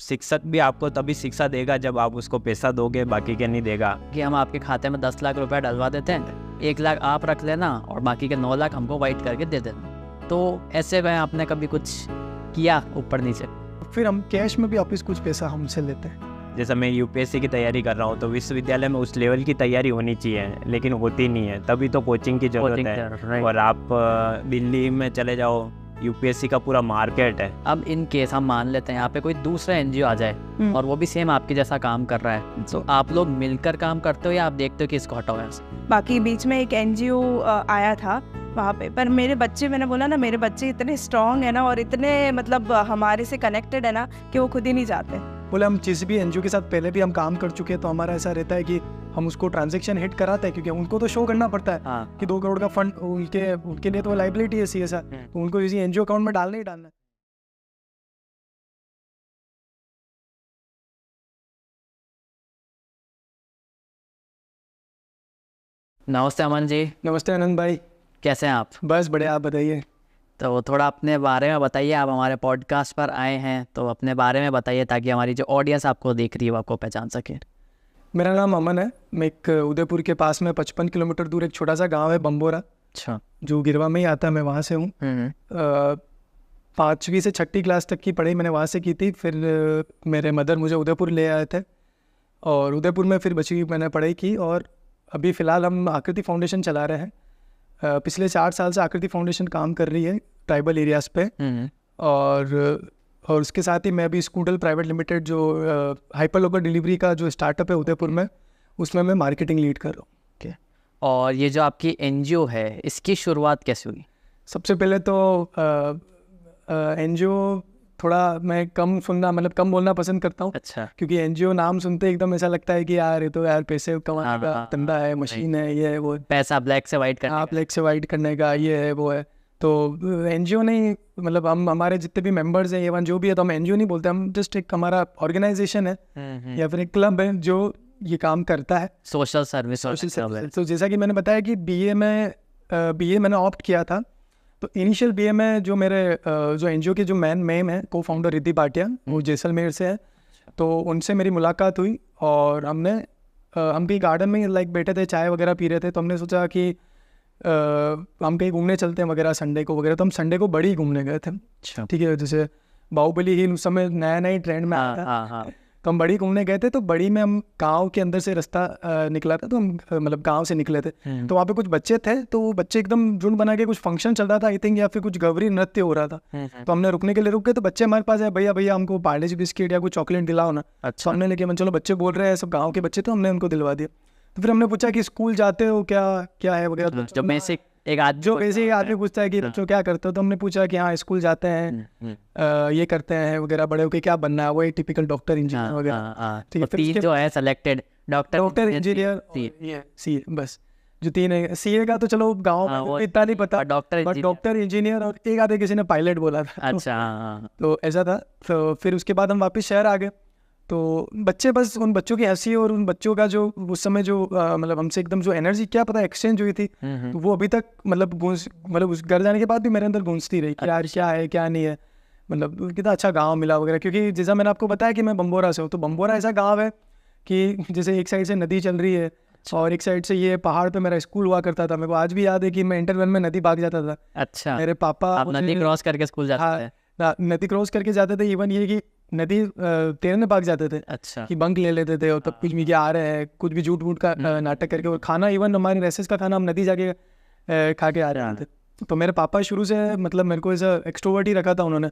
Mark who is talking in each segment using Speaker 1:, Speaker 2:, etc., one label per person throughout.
Speaker 1: शिक्षक भी आपको तभी शिक्षा देगा जब आप उसको पैसा दोगे, बाकी के नहीं देगा।
Speaker 2: कि हम आपके खाते में 10 लाख रुपया डलवा देते हैं, 1 लाख आप रख लेना और बाकी के 9 लाख हमको वाइट करके दे देना। तो ऐसे में आपने कभी कुछ किया ऊपर नीचे?
Speaker 3: फिर हम कैश में भी वापस कुछ पैसा हमसे लेते हैं।
Speaker 1: जैसे मैं यूपीएससी की तैयारी कर रहा हूँ तो विश्वविद्यालय में उस लेवल की तैयारी होनी चाहिए, लेकिन होती नहीं है, तभी तो कोचिंग की जरूरत है। और आप दिल्ली में चले जाओ, यूपीएससी का पूरा मार्केट है।
Speaker 2: अब इन केस हम मान लेते हैं यहाँ पे कोई दूसरा एनजीओ आ जाए और वो भी सेम आपके जैसा काम कर रहा है, तो आप लोग मिलकर काम करते हो या आप देखते हो कि इसको हटाओ यहाँ से?
Speaker 4: बाकी बीच में एक एनजीओ आया था वहाँ पे, पर मेरे बच्चे, मैंने बोला ना, मेरे बच्चे इतने स्ट्रांग है ना और इतने मतलब हमारे से कनेक्टेड है ना कि वो खुद ही नहीं जाते।
Speaker 3: बोले हम जिस भी एनजीओ के साथ पहले भी हम काम कर चुके हैं तो हमारा ऐसा रहता है कि हम उसको ट्रांजैक्शन हिट कराते हैं, क्योंकि उनको तो शो करना पड़ता है कि 2 करोड़ का फंड उनके लिए तो लाइबिलिटी है सीएसआर, तो उनको किसी एनजीओ अकाउंट में डालना ही डालना है।
Speaker 2: नमस्ते अमन जी।
Speaker 3: नमस्ते आनंद भाई,
Speaker 2: कैसे हैं आप?
Speaker 3: बस बढ़िया, आप बताइए।
Speaker 2: तो थोड़ा अपने बारे में बताइए, आप हमारे पॉडकास्ट पर आए हैं तो अपने बारे में बताइए ताकि हमारी जो ऑडियंस आपको देख रही है वो आपको पहचान सके।
Speaker 3: मेरा नाम अमन है, मैं एक उदयपुर के पास में 55 किलोमीटर दूर एक छोटा सा गांव है बम्बोरा,
Speaker 2: अच्छा,
Speaker 3: जो गिरवा में ही आता है, मैं वहाँ से हूँ। 5वीं से 6ठी क्लास तक की पढ़ाई मैंने वहाँ से की थी। फिर मेरे मदर मुझे उदयपुर ले आए थे और उदयपुर में फिर बची मैंने पढ़ाई की। और अभी फ़िलहाल हम आकृति फाउंडेशन चला रहे हैं। पिछले 4 साल से आकृति फाउंडेशन काम कर रही है ट्राइबल एरियाज़ पे। और उसके साथ ही मैं अभी स्कूडल प्राइवेट लिमिटेड, जो हाइपर लोकल डिलीवरी का जो स्टार्टअप है उदयपुर में, उसमें मैं मार्केटिंग लीड कर रहा हूँ।
Speaker 2: ओके। और ये जो आपकी एनजीओ है, इसकी शुरुआत कैसे हुई?
Speaker 3: सबसे पहले तो एनजीओ थोड़ा मैं कम सुनना, मतलब कम बोलना पसंद करता हूँ।
Speaker 2: अच्छा।
Speaker 3: क्योंकि एनजीओ नाम सुनते एकदम ऐसा लगता है कि यार ये तो यार पैसे कमाने का धंधा है, मशीन है, ये है वो,
Speaker 2: पैसा ब्लैक से वाइट करने का।
Speaker 3: ब्लैक से वाइट करने का, ये है वो है। तो एनजीओ नहीं, मतलब हम हमारे जितने भी मेंबर्स हैं, एवन जो भी है, तो हम एनजीओ नहीं बोलते, हम जस्ट एक हमारा ऑर्गेनाइजेशन है या फिर एक क्लब है जो ये काम करता है,
Speaker 2: सोशल सर्विस।
Speaker 3: तो जैसा कि मैंने बताया कि बीए मैंने ऑप्ट किया था। तो इनिशियल बीए में जो मेरे जो एनजीओ के जो मेम है, को फाउंडर रिद्धि भाटिया, वो जैसलमेर से है, तो उनसे मेरी मुलाकात हुई और हम कहीं गार्डन में लाइक बैठे थे, चाय वगैरह पी रहे थे, तो हमने सोचा कि हम कहीं घूमने चलते हैं वगैरह संडे को वगैरह। तो हम संडे को बड़ी घूमने गए थे। ठीक है, जैसे बाहुबली हिल उस समय नया ट्रेंड में आया था, तो हम बड़ी घूमने गए थे। तो बड़ी में हम गांव के अंदर से रास्ता निकला था, तो हम मतलब गांव से निकले थे, तो वहाँ पे कुछ बच्चे थे, तो वो बच्चे एकदम झुंड बना के कुछ फंक्शन चल रहा था आई थिंक, या फिर कुछ गवरी नृत्य हो रहा था। तो हमने रुकने के लिए रुक गए, तो बच्चे हमारे पास आए, भैया हमको पार्ले जी बिस्किट या कुछ चॉकलेट दिलाओ ना। तो हमने लेके, चलो बच्चे बोल रहे हैं, सब गाँव के बच्चे, तो हमने उनको दिलवा दिया। तो फिर हमने पूछा कि स्कूल जाते हो क्या है वगैरह,
Speaker 2: जो बेसिक एक
Speaker 3: आदमी पूछता है कि बच्चों क्या करते हो, तो हमने पूछा कि हाँ स्कूल जाते हैं, ये करते हैं वगैरह, बड़े होके क्या बनना है, वो एक टिपिकल डॉक्टर इंजीनियर वगैरह। ठीक है, फिर
Speaker 2: जो है सेलेक्टेड डॉक्टर
Speaker 3: इंजीनियर सी, बस जो 3 है। सीए का तो चलो गाँव में इतना नहीं पता, डॉक्टर इंजीनियर और एक आधे किसी ने पायलट बोला था।
Speaker 2: अच्छा।
Speaker 3: तो ऐसा था। तो फिर उसके बाद हम वापस शहर आ गए। तो बच्चे, बस उन बच्चों की हंसी और उन बच्चों का जो उस समय जो मतलब हमसे एकदम जो एनर्जी, क्या पता एक्सचेंज हुई थी, तो वो अभी तक मतलब उस घर जाने के बाद भी मेरे अंदर गूंजती रही कि यार क्या है क्या नहीं है, मतलब कितना अच्छा गांव मिला वगैरह। क्योंकि जैसा मैंने आपको बताया कि मैं बम्बोरा से हूँ, तो बम्बोरा ऐसा गाँव है कि जैसे एक साइड से नदी चल रही है और एक साइड से ये पहाड़ पे मेरा स्कूल हुआ करता था। मेरे को आज भी याद है कि मैं इंटरवल में नदी भाग जाता था।
Speaker 2: अच्छा।
Speaker 3: मेरे पापा
Speaker 2: नदी क्रॉस करके स्कूल जाते थे?
Speaker 3: नदी क्रॉस करके जाते थे, इवन ये कि नदी तैरने भाग जाते थे।
Speaker 2: अच्छा। कि
Speaker 3: बंक ले लेते थे और तब कुछ भी आ रहे हैं, कुछ भी झूठ का नाटक करके, और खाना इवन हमारे रेसेस का खाना हम नदी जाके खा के आ रहे थे। तो मेरे पापा शुरू से मतलब मेरे को ऐसा एक्सट्रोवर्ट ही रखा था उन्होंने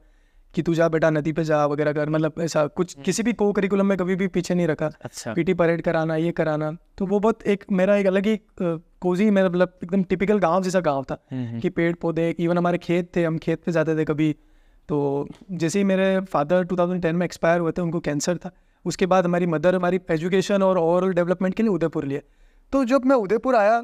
Speaker 3: कि तू जा बेटा नदी पे जा वगैरह कर, मतलब ऐसा कुछ किसी भी को करिकुलम में कभी भी पीछे नहीं रखा।
Speaker 2: अच्छा।
Speaker 3: पीटी परेड कराना, ये कराना, तो वो बहुत मेरा एक अलग ही कोजी, मेरा मतलब एकदम टिपिकल गाँव जैसा गाँव था कि पेड़ पौधे, इवन हमारे खेत थे, हम खेत पे जाते थे कभी। तो जैसे ही मेरे फादर 2010 में एक्सपायर हुए थे, उनको कैंसर था, उसके बाद हमारी मदर हमारी एजुकेशन और ओवरऑल डेवलपमेंट के लिए उदयपुर लिए। तो जब मैं उदयपुर आया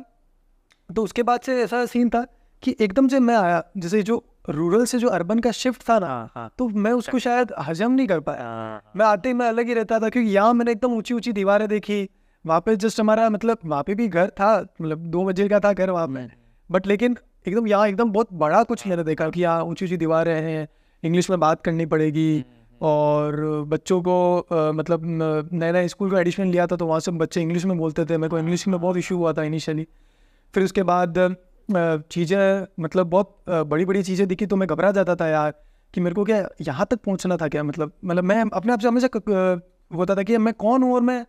Speaker 3: तो उसके बाद से ऐसा सीन था कि एकदम से मैं आया, जैसे जो रूरल से जो अर्बन का शिफ्ट था ना, तो मैं उसको शायद हजम नहीं कर पाया। मैं आते ही मैं अलग ही रहता था, क्योंकि यहाँ मैंने एकदम ऊंची ऊंची दीवारें देखी, वहाँ पे जस्ट हमारा मतलब वहाँ पे भी घर था, मतलब 2 मंजिल का था घर वहाँ पे, बट लेकिन एकदम यहाँ एकदम बहुत बड़ा कुछ मैंने देखा कि यहाँ ऊंची ऊंची दीवारें हैं, इंग्लिश में बात करनी पड़ेगी, और बच्चों को मतलब नया नया स्कूल का एडिशन लिया था तो वहाँ से बच्चे इंग्लिश में बोलते थे, मेरे को इंग्लिश में बहुत इशू हुआ था इनिशियली। फिर उसके बाद चीज़ें मतलब बहुत बड़ी बड़ी चीज़ें दिखी तो मैं घबरा जाता था यार कि मेरे को क्या यहाँ तक पहुँचना था क्या, मतलब मैं अपने आप से हमेशा होता था कि मैं कौन हूँ और मैं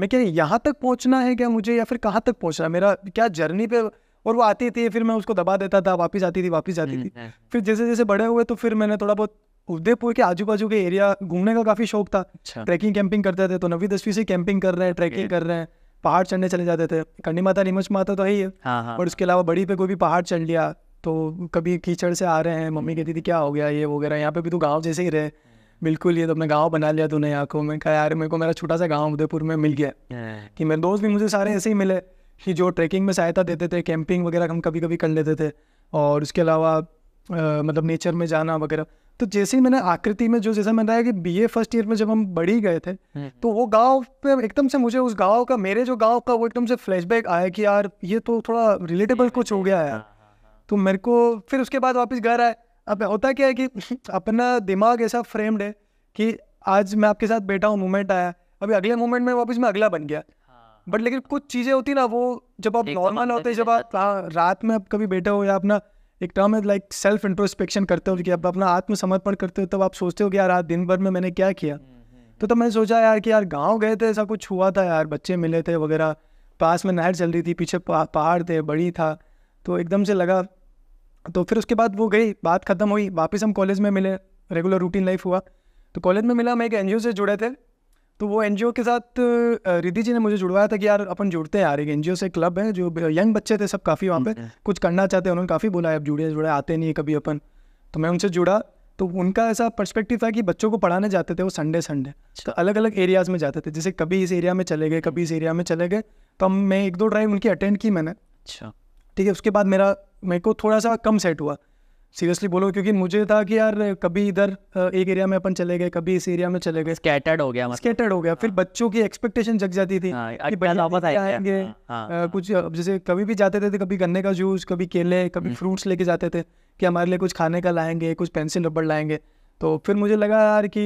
Speaker 3: क्या यहाँ तक पहुँचना है क्या मुझे, या फिर कहाँ तक पहुँचना है मेरा क्या जर्नी पे। और वो आती थी फिर मैं उसको दबा देता था, वापस आती थी। फिर जैसे जैसे बड़े हुए तो फिर मैंने थोड़ा बहुत उदयपुर के आजू बाजू के एरिया घूमने का काफ़ी शौक था। ट्रैकिंग कैंपिंग करते थे तो 9वीं 10वीं से कैंपिंग कर रहे हैं, ट्रैकिंग कर रहे हैं, पहाड़ चढ़ने चले जाते थे। कंडी माता नीमच माता तो है ही है, और उसके अलावा बड़ी पे कोई भी पहाड़ चढ़ लिया तो कभी कीचड़ से आ रहे हैं, मम्मी कहती थी क्या हो गया ये वगैरह, यहाँ पे भी तू गाँव जैसे ही रहे, बिल्कुल ये तो अपने गाँव बना लिया तूने यहाँ को। मैं कहा यार मेरे को मेरा छोटा सा गाँव उदयपुर में मिल गया कि मेरे दोस्त भी मुझे सारे ऐसे ही मिले कि जो ट्रैकिंग में सहायता देते थे, कैंपिंग वगैरह हम कभी कभी कर लेते थे, और उसके अलावा मतलब नेचर में जाना वगैरह। तो जैसे ही मैंने आकृति में जैसा मैंने बताया कि BA फर्स्ट ईयर में जब हम बढ़ी गए थे तो वो गांव पे एकदम से मुझे उस गांव का, मेरे जो गांव का वो एकदम से फ्लैशबैक आया कि यार ये तो थोड़ा रिलेटेबल कुछ हो गया है। तो मेरे को फिर उसके बाद वापस घर आए। अब होता क्या है कि अपना दिमाग ऐसा फ्रेम्ड है कि आज मैं आपके साथ बैठा हूँ, मोमेंट आया, अभी अगले मोमेंट में वापस मैं अगला बन गया। बट लेकिन कुछ चीज़ें होती ना वो जब आप नॉर्मल होते हैं, जब आप रात में आप कभी बैठे हो या अपना एक टर्म है लाइक सेल्फ इंट्रोस्पेक्शन करते हो कि आप अपना आत्मसमर्पण करते हो, तब आप सोचते हो कि यार आज दिन भर में मैंने क्या किया। तो तब मैंने सोचा यार कि यार गांव गए थे, ऐसा कुछ हुआ था यार, बच्चे मिले थे वगैरह, पास में नहर चल रही थी, पीछे पहाड़ थे, बड़ी था, तो एकदम से लगा। तो फिर उसके बाद वो गई, बात ख़त्म हुई, वापस हम कॉलेज में मिले, रेगुलर रूटीन लाइफ हुआ। तो कॉलेज में मिला, मैं एक NGO से जुड़े थे, तो वो NGO के साथ रिद्धि जी ने मुझे जुड़वाया था कि यार अपन जुड़ते हैं यार, एक NGO से क्लब है जो यंग बच्चे थे सब काफ़ी वहाँ पे कुछ करना चाहते हैं, उन्होंने काफ़ी बोला है अब जुड़े आते नहीं है कभी अपन। तो मैं उनसे जुड़ा, तो उनका ऐसा पर्सपेक्टिव था कि बच्चों को पढ़ाने जाते थे वो संडे तो अलग अलग एरियाज़ में जाते थे, जैसे कभी इस एरिया में चले गए, कभी इस एरिया में चले गए। तो मैं 1-2 ड्राइव उनकी अटेंड की मैंने।
Speaker 2: अच्छा
Speaker 3: ठीक है, उसके बाद मेरे को थोड़ा सा कम सेट हुआ, सीरियसली बोलो, क्योंकि मुझे था कि यार कभी इधर एक एरिया में अपन चले गए, कभी इस एरिया में चले गए, स्कैटर्ड हो गया। फिर बच्चों की एक्सपेक्टेशन जग जाती थी कि भैया आएंगे कुछ, जैसे कभी भी जाते थे कभी गन्ने का जूस, कभी केले, कभी फ्रूट्स लेके जाते थे कि हमारे लिए कुछ खाने का लाएंगे, कुछ पेंसिल रबड़ लाएंगे। तो फिर मुझे लगा यार कि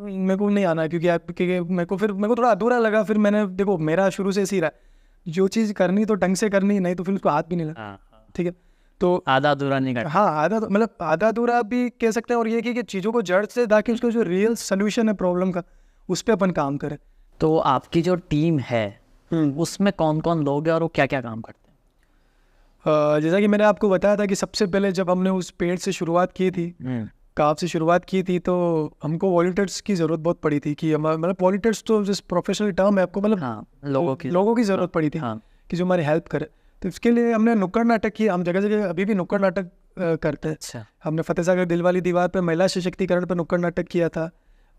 Speaker 3: मेरे को नहीं आना, क्योंकि मेरे को थोड़ा अधूरा लगा। फिर मैंने देखो मेरा शुरू से ऐसी रहा, जो चीज़ करनी तो ढंग से करनी, नहीं तो फिर उसको हाथ भी नहीं लगा। ठीक है, तो
Speaker 2: आधा अधूरा नहीं करना।
Speaker 3: हाँ, आधा अधूरा भी कह सकते हैं। और ये कि चीज़ों को जड़ से ताकि उसका जो रियल सोल्यूशन है प्रॉब्लम का, उस पर अपन काम करें।
Speaker 2: तो आपकी जो टीम है उसमें कौन कौन लोग हैं और वो क्या क्या काम करते हैं?
Speaker 3: जैसा कि मैंने आपको बताया था कि सबसे पहले जब हमने उस पेड़ से शुरुआत की थी, काफ से शुरुआत की थी, तो हमको वॉलंटियर्स की ज़रूरत बहुत पड़ी थी कि मतलब वॉलंटियर्स तो जिस प्रोफेशनल टर्म है आपको, मतलब लोगों की ज़रूरत पड़ी थी कि जो हमारी हेल्प करे। तो इसके लिए हमने नुक्कड़ नाटक किया। हम जगह जगह अभी भी नुक्कड़ नाटक करते हैं।
Speaker 2: अच्छा।
Speaker 3: हमने फतेह सागर दिल वाली दीवार पर महिला सशक्तिकरण पर नुक्कड़ नाटक किया था,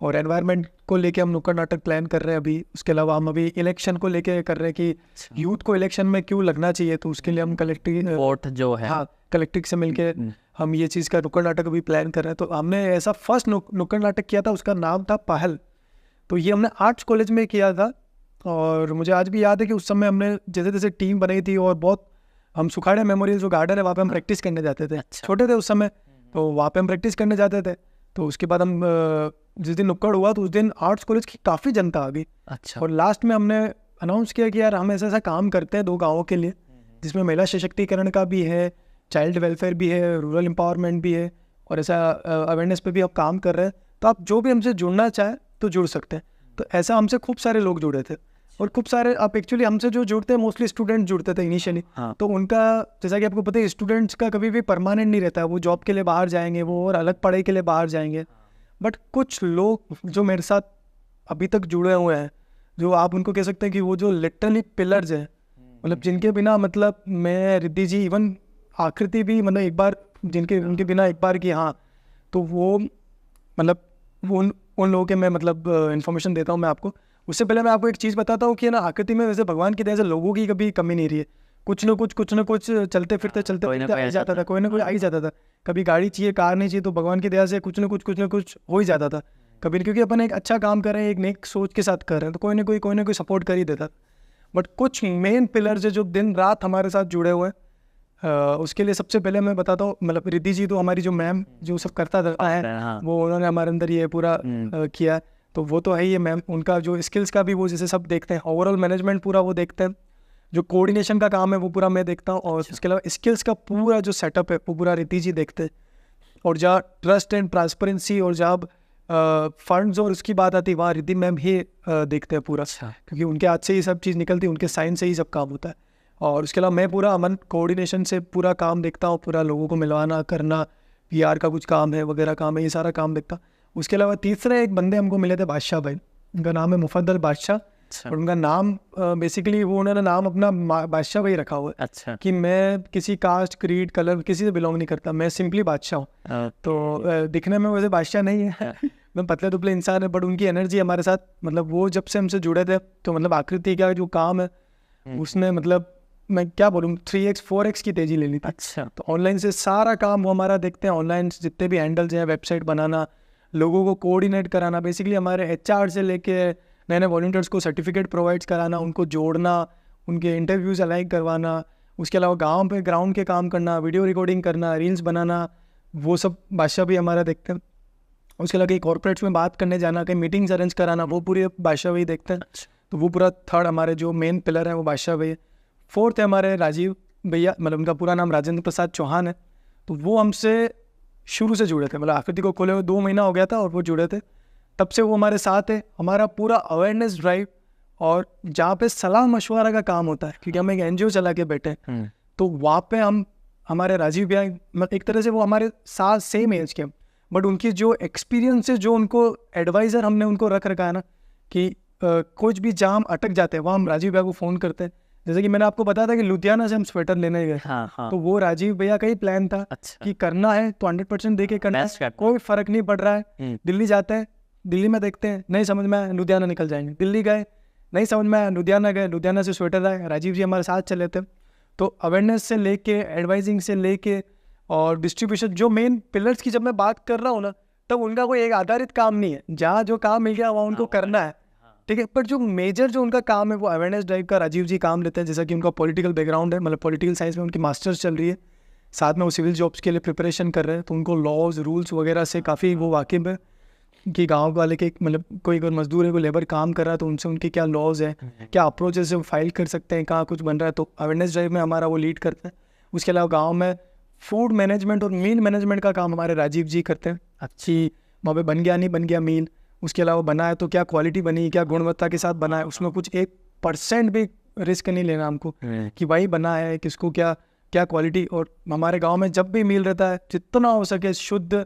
Speaker 3: और एनवायरनमेंट को लेके हम नुक्कड़ नाटक प्लान कर रहे हैं अभी। उसके अलावा हम अभी इलेक्शन को लेके कर रहे हैं कि यूथ को इलेक्शन में क्यों लगना चाहिए, तो उसके लिए हम कलेक्टिव
Speaker 2: वोट जो है,
Speaker 3: हाँ, कलेक्टिव से मिलके हम ये चीज़ का नुक्कड़ नाटक अभी प्लान कर रहे हैं। तो हमने ऐसा फर्स्ट नुक्कड़ नाटक किया था, उसका नाम था पहल। तो ये हमने आर्ट्स कॉलेज में किया था, और मुझे आज भी याद है कि उस समय हमने जैसे जैसे टीम बनाई थी, और बहुत हम सुखाड़ा मेमोरियल जो गार्डन है वहाँ पे हम प्रैक्टिस करने जाते थे। छोटे थे उस समय, तो वहाँ पे हम प्रैक्टिस करने जाते थे। तो उसके बाद हम जिस दिन नुक्कड़ हुआ तो उस दिन आर्ट्स कॉलेज की काफ़ी जनता आ गई।
Speaker 2: अच्छा।
Speaker 3: और लास्ट में हमने अनाउंस किया कि यार हम ऐसा काम करते हैं 2 गाँवों के लिए, जिसमें महिला सशक्तिकरण का भी है, चाइल्ड वेलफेयर भी है, रूरल एम्पावरमेंट भी है, और ऐसा अवेयरनेस पे भी आप काम कर रहे हैं। तो आप जो भी हमसे जुड़ना चाहें तो जुड़ सकते हैं। तो ऐसा हमसे खूब सारे लोग जुड़े थे, और खूब सारे आप एक्चुअली हमसे जो जुड़ते हैं मोस्टली स्टूडेंट जुड़ते थे इनिशियली। तो उनका जैसा कि आपको पता है स्टूडेंट्स का कभी भी परमानेंट नहीं रहता है, वो जॉब के लिए बाहर जाएंगे, वो और अलग पढ़ाई के लिए बाहर जाएंगे। बट कुछ लोग जो मेरे साथ अभी तक जुड़े हुए हैं, जो आप उनको कह सकते हैं कि वो जो लिटरली पिलर्स हैं, मतलब जिनके बिना, मतलब मैं रिद्धि जी इवन आकृति भी, मतलब एक बार उनके बिना एक बार की, हाँ, तो वो मतलब वो उन लोगों के मैं मतलब इन्फॉर्मेशन देता हूँ मैं आपको। उससे पहले मैं आपको एक चीज़ बताता हूँ कि ना आकृति में वैसे भगवान की दया से लोगों की कभी कमी नहीं रही है। कुछ ना कुछ चलते फिरते आ ही जाता था, कोई ना कोई आ ही जाता था। कभी गाड़ी चाहिए, कार नहीं चाहिए, तो भगवान की दया से कुछ ना कुछ हो ही जाता था कभी, क्योंकि अपन एक अच्छा काम कर रहे हैं, एक नेक सोच के साथ कर रहे हैं, तो कोई ना कोई सपोर्ट कर ही देता। बट कुछ मेन पिलर्स है जो दिन रात हमारे साथ जुड़े हुए हैं, उसके लिए सबसे पहले मैं बताता हूँ, मतलब रिद्धि जी तो हमारी जो मैम जो सब करता था है,
Speaker 2: हाँ।
Speaker 3: वो उन्होंने हमारे अंदर ये पूरा किया, तो वो तो है ही है मैम। उनका जो स्किल्स का भी वो जैसे सब देखते हैं, ओवरऑल मैनेजमेंट पूरा वो देखते हैं, जो कोऑर्डिनेशन का काम है वो पूरा मैं देखता हूँ, और उसके अलावा स्किल्स का पूरा जो सेटअप है वो पूरा रिद्धि जी देखते हैं। और जहाँ ट्रस्ट एंड ट्रांसपेरेंसी और जहाँ फंड्स और उसकी बात आती है वहाँ रिद्धि मैम ही देखते हैं पूरा, क्योंकि उनके हाथ से ही सब चीज़ निकलती है, उनके साइन से ही सब काम होता है। और उसके अलावा मैं पूरा अमन कोऑर्डिनेशन से पूरा काम देखता हूँ, पूरा लोगों को मिलवाना करना, PR का कुछ काम है वगैरह काम है, ये सारा काम देखता। उसके अलावा तीसरे एक बंदे हमको मिले थे, बादशाह भाई, उनका नाम है मुफद्दल बादशाह, और उनका नाम बेसिकली वो उन्होंने नाम अपना बादशाह भाई रखा हुआ है।
Speaker 2: अच्छा।
Speaker 3: कि मैं किसी कास्ट क्रीड कलर किसी से बिलोंग नहीं करता, मैं सिंपली बादशाह हूँ। तो दिखने में वैसे बादशाह नहीं है मैं पतले दुबले इंसान है, बट उनकी एनर्जी हमारे साथ, मतलब वो जब से हमसे जुड़े थे तो मतलब आकृति का जो काम है उसने, मतलब मैं क्या बोलूँ 3x 4x की तेज़ी ले ली थी।
Speaker 2: अच्छा।
Speaker 3: तो ऑनलाइन से सारा काम वो हमारा देखते हैं, ऑनलाइन जितने भी हैंडल्स हैं, वेबसाइट बनाना, लोगों को कोऑर्डिनेट कराना, बेसिकली हमारे HR से लेके नए नए वॉलंटियर्स को सर्टिफिकेट प्रोवाइड्स कराना, उनको जोड़ना, उनके इंटरव्यूज़ अलाइन करवाना, उसके अलावा गांव पे ग्राउंड के काम करना, वीडियो रिकॉर्डिंग करना, रील्स बनाना, वो सब बादशाह भी हमारा देखते हैं। उसके अलावा कहीं कॉर्पोरेट्स में बात करने जाना, कहीं मीटिंग्स अरेंज कराना, वो पूरे बादशाह भाई देखते हैं। तो वो पूरा थर्ड हमारे जो मेन पिलर है वो बादशाह भाई है। फोर्थ है हमारे राजीव भैया, मतलब उनका पूरा नाम राजेंद्र प्रसाद चौहान है, तो वो हमसे शुरू से जुड़े थे, मतलब आकृति को खोले हुए 2 महीना हो गया था और वो जुड़े थे, तब से वो हमारे साथ है। हमारा पूरा अवेयरनेस ड्राइव और जहाँ पे सलाह मशवरा का काम होता है, क्योंकि हम एक NGO चला के बैठे हैं, तो वहाँ पे हम हमारे राजीव भैया एक तरह से वो हमारे साथ सेम एज के, बट उनकी जो एक्सपीरियंस है, जो उनको एडवाइज़र हमने उनको रख रखा है ना, कि कुछ भी जाम अटक जाते हैं वहाँ हम राजीव भैया को फ़ोन करते हैं। जैसे कि मैंने आपको बताया था कि लुधियाना से हम स्वेटर लेने गए, तो वो राजीव भैया का ही प्लान था।
Speaker 2: अच्छा।
Speaker 3: कि करना है तो 100% दे के करना है, कोई फ़र्क नहीं पड़ रहा है। दिल्ली जाते हैं, दिल्ली में देखते हैं, नहीं समझ में आया लुधियाना निकल जाएंगे, दिल्ली गए नहीं समझ में आया लुधियाना गए, लुधियाना से स्वेटर आए, राजीव जी हमारे साथ चले थे। तो अवेयरनेस से लेके एडवाइजिंग से लेके और डिस्ट्रीब्यूशन, जो मेन पिलर्स की जब मैं बात कर रहा हूँ ना, तब उनका कोई एक आधारित काम नहीं है, जहाँ जो काम मिल गया वहाँ उनको करना है, ठीक है। पर जो मेजर जो उनका काम है वो अवेयरनेस ड्राइव का राजीव जी काम लेते हैं। जैसा कि उनका पॉलिटिकल बैकग्राउंड है, मतलब पॉलिटिकल साइंस में उनकी मास्टर्स चल रही है, साथ में वो सिविल जॉब्स के लिए प्रिपरेशन कर रहे हैं, तो उनको लॉज रूल्स वगैरह से काफ़ी वो वाकिफ़ है कि गांव वाले के, मतलब कोई अगर मजदूर है, कोई लेबर काम कर रहा है, तो उनसे उनके क्या लॉज है, क्या अप्रोचेस से फाइल कर सकते हैं, कहाँ कुछ बन रहा है, तो अवेयरनेस ड्राइव में हमारा वो लीड करते हैं। उसके अलावा गाँव में फूड मैनेजमेंट और मील मैनेजमेंट का काम हमारे राजीव जी करते हैं। अच्छी वहाँ पे बन गया नहीं बन गया मील, उसके अलावा बना है तो क्या क्वालिटी बनी, क्या गुणवत्ता के साथ बना है, उसमें कुछ 1% भी रिस्क नहीं लेना हमको कि भाई बना है किसको क्या क्या क्वालिटी। और हमारे गांव में जब भी मील रहता है, जितना हो सके शुद्ध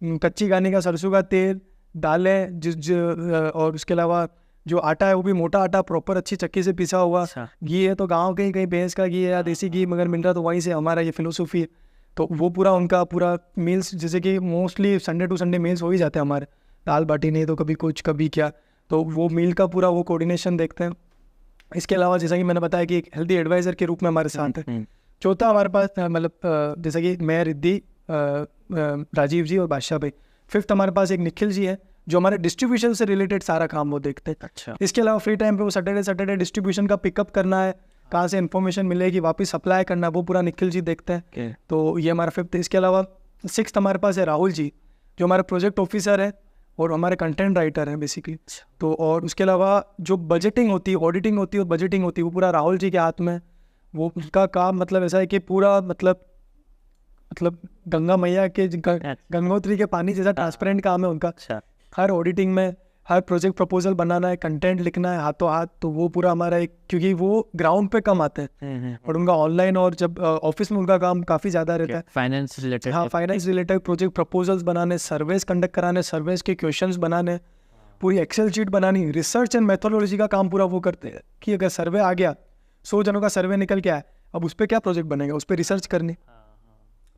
Speaker 3: कच्ची घानी का सरसों का तेल डालें, और उसके अलावा जो आटा है वो भी मोटा आटा, प्रॉपर अच्छी चक्की से पिसा हुआ। घी है तो गाँव के कहीं भैंस का घी है या देसी घी मगर मिल रहा, तो वहीं से हमारा ये फिलोसफी है। तो वो पूरा उनका पूरा मील्स, जैसे कि mostly Sunday to Sunday meals हो ही जाते हैं हमारे, दाल बाटी नहीं तो कभी कुछ कभी क्या, तो वो मील का पूरा वो कोऑर्डिनेशन देखते हैं। इसके अलावा जैसा कि मैंने बताया कि एक हेल्दी एडवाइज़र के रूप में हमारे साथ है। चौथा हमारे पास मतलब जैसा कि मैं, रिद्धि, राजीव जी और बादशाह भाई। फिफ्थ हमारे पास एक निखिल जी है जो हमारे डिस्ट्रीब्यूशन से रिलेटेड सारा काम वो देखते हैं।
Speaker 2: अच्छा।
Speaker 3: इसके अलावा फ्री टाइम पे वो सैटरडे डिस्ट्रीब्यूशन का पिकअप करना है, कहाँ से इन्फॉर्मेशन मिलेगी वापस सप्लाई करना, वो पूरा निखिल जी देखते हैं। तो ये हमारा फिफ्थ। इसके अलावा सिक्स्थ हमारे पास है राहुल जी जो हमारे प्रोजेक्ट ऑफिसर है और हमारे कंटेंट राइटर हैं बेसिकली। तो और उसके अलावा जो बजटिंग होती है, ऑडिटिंग होती है और बजटिंग होती है, वो पूरा राहुल जी के हाथ में। वो उसका काम मतलब ऐसा है कि पूरा मतलब गंगा मैया के गंगोत्री के पानी जैसा ट्रांसपेरेंट काम है उनका। हर ऑडिटिंग में हर प्रोजेक्ट प्रपोजल बनाना है, कंटेंट लिखना है हाथों हाथ, तो वो पूरा हमारा एक, क्योंकि वो ग्राउंड पे कम आते हैं और उनका ऑनलाइन और जब ऑफिस में उनका काम काफ़ी ज़्यादा रहता है।
Speaker 2: फाइनेंस रिलेटेड,
Speaker 3: हाँ, फाइनेंस रिलेटेड प्रोजेक्ट प्रपोजल्स बनाने, सर्वेस कंडक्ट कराने, सर्वेस के क्वेश्चंस बनाने, पूरी एक्सेल शीट बनानी, रिसर्च एंड मेथोडोलॉजी का काम पूरा वो करते हैं कि अगर सर्वे आ गया, 100 जनों का सर्वे निकल के आया, अब उस पर क्या प्रोजेक्ट बनेगा, उस पर रिसर्च करनी,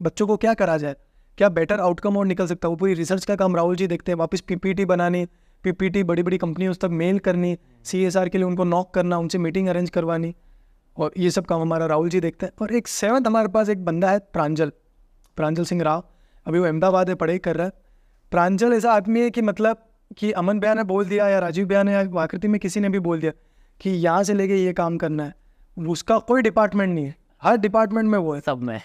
Speaker 3: बच्चों को क्या करा जाए, क्या बेटर आउटकम और निकल सकता है, वो पूरी रिसर्च का काम राहुल जी देखते हैं। वापस पीपीटी बनानी, पीपीटी बड़ी बड़ी कंपनियों तक मेल करनी, CSR के लिए उनको नॉक करना, उनसे मीटिंग अरेंज करवानी, और ये सब काम हमारा राहुल जी देखते हैं। और एक सेवंथ हमारे पास एक बंदा है प्रांजल सिंह राव, अभी वो अहमदाबाद में पढ़ाई कर रहा है। प्रांजल ऐसा आदमी है कि मतलब कि अमन भैया ने बोल दिया या राजीव भैया ने या आकृति में किसी ने भी बोल दिया कि यहाँ से लेके ये काम करना है, उसका कोई डिपार्टमेंट नहीं है, हर डिपार्टमेंट में वो है,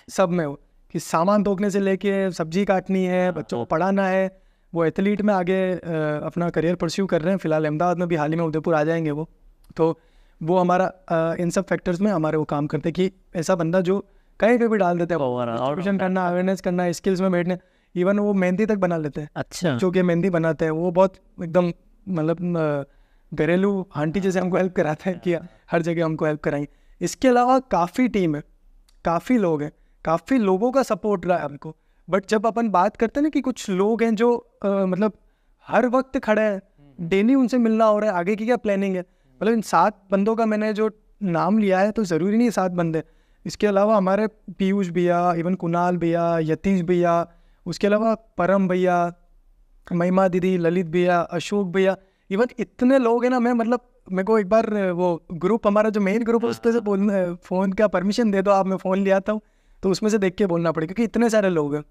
Speaker 3: सब में वो, कि सामान थोकने से लेके सब्जी काटनी है, बच्चों को पढ़ाना है। वो एथलीट में आगे अपना करियर परस्यू कर रहे हैं, फिलहाल अहमदाबाद में भी हाल ही में उदयपुर आ जाएंगे वो। तो वो हमारा इन सब फैक्टर्स में हमारे वो काम करते हैं कि ऐसा बंदा जो कहीं पे भी डाल देते हैं, डिस्ट्रीब्यूशन करना, अवेयरनेस करना, स्किल्स में बैठने, इवन वो मेहंदी तक बना लेते हैं।
Speaker 2: अच्छा,
Speaker 3: जो कि मेहंदी बनाते हैं वो बहुत एकदम मतलब घरेलू आंटी जैसे हमको हेल्प कराते हैं कि हर जगह हमको हेल्प कराएं। इसके अलावा काफ़ी टीम है, काफ़ी लोग हैं, काफ़ी लोगों का सपोर्ट रहा है हमको। बट जब अपन बात करते हैं ना कि कुछ लोग हैं जो मतलब हर वक्त खड़े हैं, डेली उनसे मिलना हो रहा है, आगे की क्या प्लानिंग है, मतलब इन 7 बंदों का मैंने जो नाम लिया है तो ज़रूरी नहीं 7 बंदे, इसके अलावा हमारे पीयूष भैया, इवन कुणाल भैया, यतीश भैया, उसके अलावा परम भैया, महिमा दीदी, ललित भैया, अशोक भैया, इवन इतने लोग हैं ना। मैं मतलब मेरे को एक बार वो ग्रुप, हमारा जो मेन ग्रुप है, उस पर से बोलना, फ़ोन का परमिशन दे दो आप, मैं फ़ोन लिया था तो उसमें से देख के बोलना पड़ेगा क्योंकि इतने सारे लोग हैं।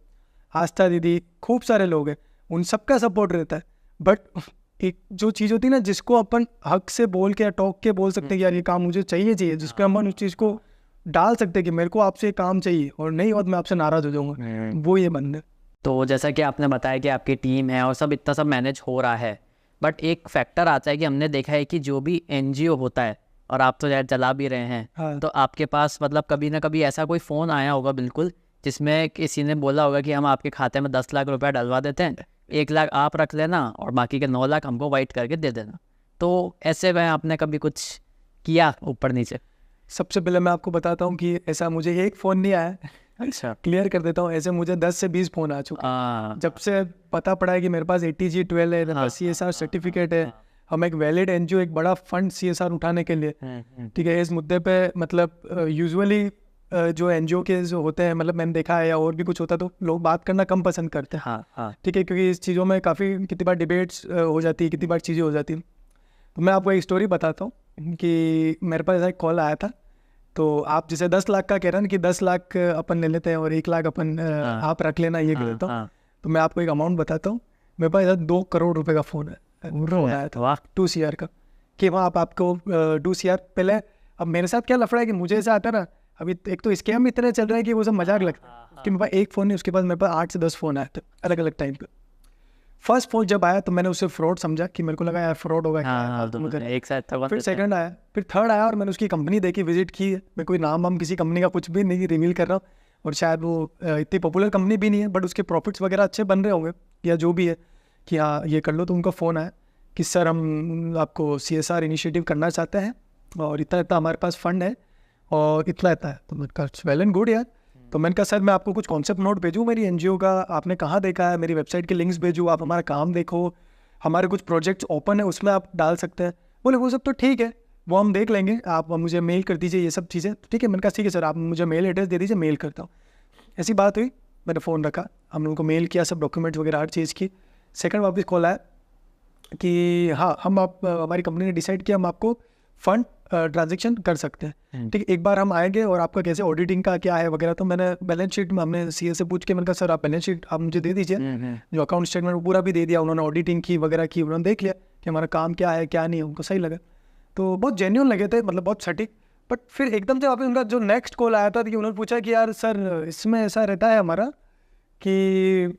Speaker 3: आस्था दीदी, खूब सारे लोग हैं, उन सबका सपोर्ट रहता है। बट एक जो चीज़ होती है ना जिसको अपन हक से बोल के, टॉक के बोल सकते हैं कि यार ये काम मुझे चाहिए, जिसको अपन उस चीज़ को डाल सकते हैं कि मेरे को आपसे ये काम चाहिए और नहीं और मैं आपसे नाराज़ हो जाऊँगा, वो ये बंदे।
Speaker 2: तो जैसा कि आपने बताया कि आपकी टीम है और सब इतना सब मैनेज हो रहा है, बट एक फैक्टर आता है कि हमने देखा है कि जो भी एनजीओ होता है, और आप तो यार चला भी रहे हैं,
Speaker 3: हाँ।
Speaker 2: तो आपके पास मतलब कभी ना कभी ऐसा कोई फ़ोन आया होगा बिल्कुल, जिसमें किसी ने बोला होगा कि हम आपके खाते में 10 लाख रुपया डलवा देते हैं, 1 लाख आप रख लेना और बाकी के 9 लाख हमको वाइट करके दे देना। तो ऐसे में आपने कभी कुछ किया ऊपर नीचे?
Speaker 3: सबसे पहले मैं आपको बताता हूँ कि ऐसा मुझे एक फ़ोन नहीं आया।
Speaker 2: अच्छा,
Speaker 3: क्लियर कर देता हूँ, ऐसे मुझे 10 से 20 फ़ोन आ चुके हैं। जब से पता पड़ा है कि मेरे पास ATG12 है, मेरे पास CSR सर्टिफिकेट है, हम एक वैलिड एनजीओ, एक बड़ा फंड CSR उठाने के लिए, ठीक है, इस मुद्दे पे मतलब यूजुअली जो एनजीओ के जो होते हैं, मतलब मैंने देखा है या और भी कुछ होता तो लोग बात करना कम पसंद करते हैं, ठीक है, क्योंकि इस चीज़ों में काफ़ी कितनी बार डिबेट्स हो जाती है, कितनी बार चीज़ें हो जाती हैं। तो मैं आपको एक स्टोरी बताता हूँ कि मेरे पास ऐसा एक कॉल आया था। तो आप जैसे 10 लाख का कह रहे हैं कि 10 लाख अपन ले लेते हैं और 1 लाख अपन आप रख लेना, ये कर देता हूँ। तो मैं आपको एक अमाउंट बताता हूँ। मेरे पास ऐसा 2 करोड़ रुपए का फ़ोन आया था, 2 CR का, कि वहाँ आपको 2 CR पहले। अब मेरे साथ क्या लफड़ा है कि मुझे ऐसा आता ना, अभी एक तो स्कैम इतने चल रहे हैं कि वो सब मजाक लगता है कि मेरे पास एक फ़ोन नहीं, उसके बाद मेरे पास 8 से 10 फ़ोन आए थे अलग अलग टाइम पे। फर्स्ट फ़ोन जब आया तो मैंने उसे फ्रॉड समझा कि मेरे को लगा यार फ्रॉड होगा,
Speaker 2: एक साथ था।
Speaker 3: फिर सेकंड आया, फिर थर्ड आया और मैंने उसकी कंपनी देखी, विजिट की। मैं कोई नाम वाम किसी कंपनी का कुछ भी नहीं रिवील कर रहा हूँ, और शायद वो इतनी पॉपुलर कंपनी भी नहीं है, बट उसके प्रॉफिट्स वगैरह अच्छे बन रहे होंगे या जो भी है कि हाँ ये कर लो। तो उनका फ़ोन आया कि सर हम आपको CSR इनिशिएटिव करना चाहते हैं और इतना इतना हमारे पास फंड है और इतना इतना है। तो मैंने कहा वेल एंड गुड यार। तो मैंने कहा सर मैं आपको कुछ कॉन्सेप्ट नोट भेजूँ मेरी एनजीओ का, आपने कहाँ देखा है, मेरी वेबसाइट के लिंक्स भेजूँ, आप हमारा काम देखो, हमारे कुछ प्रोजेक्ट्स ओपन है उसमें आप डाल सकते हैं। बोले वो सब तो ठीक है, वो हम देख लेंगे, आप मुझे मेल कर दीजिए ये सब चीज़ें। ठीक है, मैंने कहा ठीक है सर, आप मुझे मेल एड्रेस दे दीजिए, मेल करता हूँ। ऐसी बात हुई, मैंने फ़ोन रखा, हम लोगों को मेल किया, सब डॉक्यूमेंट्स वगैरह हर चीज़ की। सेकंड वापस कॉल आया कि हाँ हम हमारी कंपनी ने डिसाइड किया हम आपको फंड ट्रांजेक्शन कर सकते हैं। ठीक है, एक बार हम आएंगे और आपका कैसे ऑडिटिंग का क्या है वगैरह। तो मैंने बैलेंस शीट में हमने CA से पूछ के मैंने कहा सर आप बैलेंस शीट आप मुझे दे दीजिए, जो अकाउंट स्टेटमेंट वो पूरा भी दे दिया उन्होंने, ऑडिटिंग की वगैरह की, उन्होंने देख लिया कि हमारा काम क्या है क्या नहीं है, उनको सही लगा। तो बहुत जेन्युइन लगे थे, मतलब बहुत सटीक। बट फिर एकदम से वापस उनका जो नेक्स्ट कॉल आया था कि उन्होंने पूछा कि यार सर इसमें ऐसा रहता है हमारा कि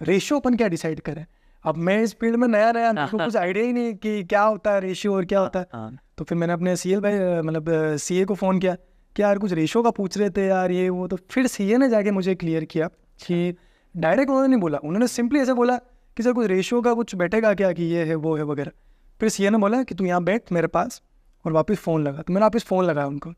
Speaker 3: रेशियो अपन क्या डिसाइड करें। अब मैं इस फील्ड में नया मेरे को कुछ आइडिया ही नहीं कि क्या होता है रेशियो और क्या होता है। तो फिर मैंने अपने CL भाई मतलब CA को फ़ोन किया कि यार कुछ रेशियो का पूछ रहे थे यार ये वो। तो फिर CA ने जाके मुझे क्लियर किया कि डायरेक्ट उन्होंने नहीं बोला, उन्होंने सिंपली ऐसे बोला कि सर कुछ रेशियो का कुछ बैठेगा क्या कि ये है वो है वगैरह। फिर CA ने बोला कि तू यहाँ बैठ मेरे पास और वापस फ़ोन लगा। तो मैंने वापस फ़ोन लगाया उनको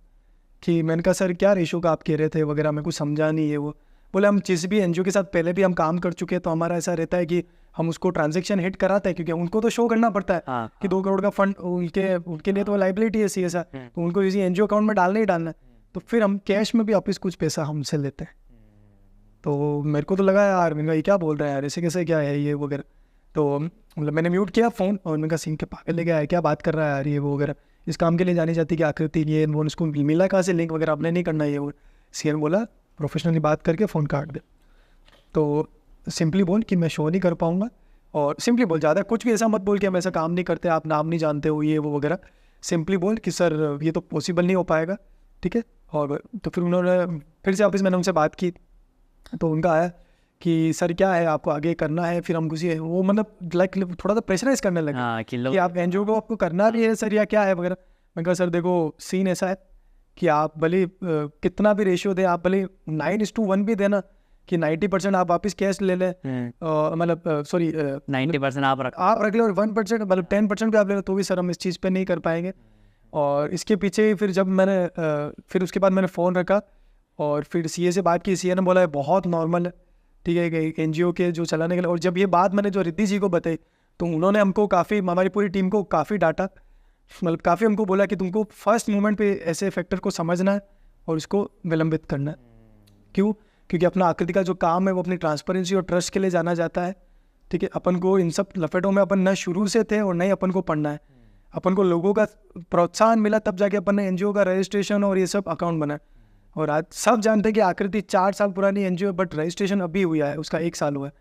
Speaker 3: कि मैंने कहा सर क्या रेशियो का आप कह रहे थे वगैरह, मैं कुछ समझा नहीं है वो। बोले हम जिस भी एनजीओ के साथ पहले भी हम काम कर चुके हैं तो हमारा ऐसा रहता है कि हम उसको ट्रांजैक्शन हिट कराते हैं, क्योंकि उनको तो शो करना पड़ता है कि 2 करोड़ का फंड उनके लिए तो लाइबिलिटी है CSR, तो उनको किसी एनजीओ अकाउंट में डालना ही डालना है। तो फिर हम कैश में भी वापस कुछ पैसा हमसे लेते हैं। तो मेरे को तो लगा यार, मैंने कहा ये क्या बोल रहा है यार, ऐसे कैसे क्या है ये वगैरह। तो मतलब मैंने म्यूट किया फ़ोन और मैंने कहा सिंह के पागल लेके आया, क्या बात कर रहा है यार ये वो वगैरह, इस काम के लिए जानी जाती कि आकृति ये वो, उसको मिला कहाँ से लिंक वगैरह, आपने नहीं करना ये वो। CA ने बोला प्रोफेशनली बात करके फ़ोन काट दे। तो सिंपली बोल कि मैं शो नहीं कर पाऊँगा, और सिंपली बोल, ज़्यादा कुछ भी ऐसा मत बोल कि हम ऐसा काम नहीं करते, आप नाम नहीं जानते हो ये वो वगैरह। सिंपली बोल कि सर ये तो पॉसिबल नहीं हो पाएगा, ठीक है, और तो फिर उन्होंने फिर से वापस मैंने उनसे बात की, तो उनका आया कि सर क्या है आपको आगे करना है, फिर हम किसी वो मतलब लाइक थोड़ा सा प्रेशराइज करने लगे कि आप एनजीओ को आपको करना भी है सर या क्या है वगैरह। मैं कहा सर देखो सीन ऐसा है कि आप भले कितना भी रेशियो दे, आप भले 9:1 भी देना कि 90% आप वापस कैश ले लें, मतलब सॉरी
Speaker 2: 90% आप
Speaker 3: रख ले और 1% मतलब 10% भी आप ले लो, तो भी सर हम इस चीज़ पे नहीं कर पाएंगे। और इसके पीछे फिर जब मैंने फिर उसके बाद मैंने फ़ोन रखा और फिर सीए से बात की। सीए ने बोला है बहुत नॉर्मल है, ठीक है, एक एनजीओ के जो चलाने के लिए। और जब ये बात मैंने जो रिद्धि जी को बताई तो उन्होंने हमको काफ़ी, हमारी पूरी टीम को काफ़ी डांटा, मतलब काफ़ी हमको बोला कि तुमको फर्स्ट मोमेंट पे ऐसे फैक्टर को समझना है और इसको विलंबित करना है। क्यों? क्योंकि अपना आकृति का जो काम है वो अपनी ट्रांसपेरेंसी और ट्रस्ट के लिए जाना जाता है, ठीक है। अपन को इन सब लपेटों में अपन न शुरू से थे और न ही अपन को पढ़ना है। अपन को लोगों का प्रोत्साहन मिला तब जाके अपन ने एनजीओ का रजिस्ट्रेशन और ये सब अकाउंट बनाया। और आज सब जानते हैं कि आकृति 4 साल पुरानी एनजीओ है, बट रजिस्ट्रेशन अभी हुआ है, उसका 1 साल हुआ है।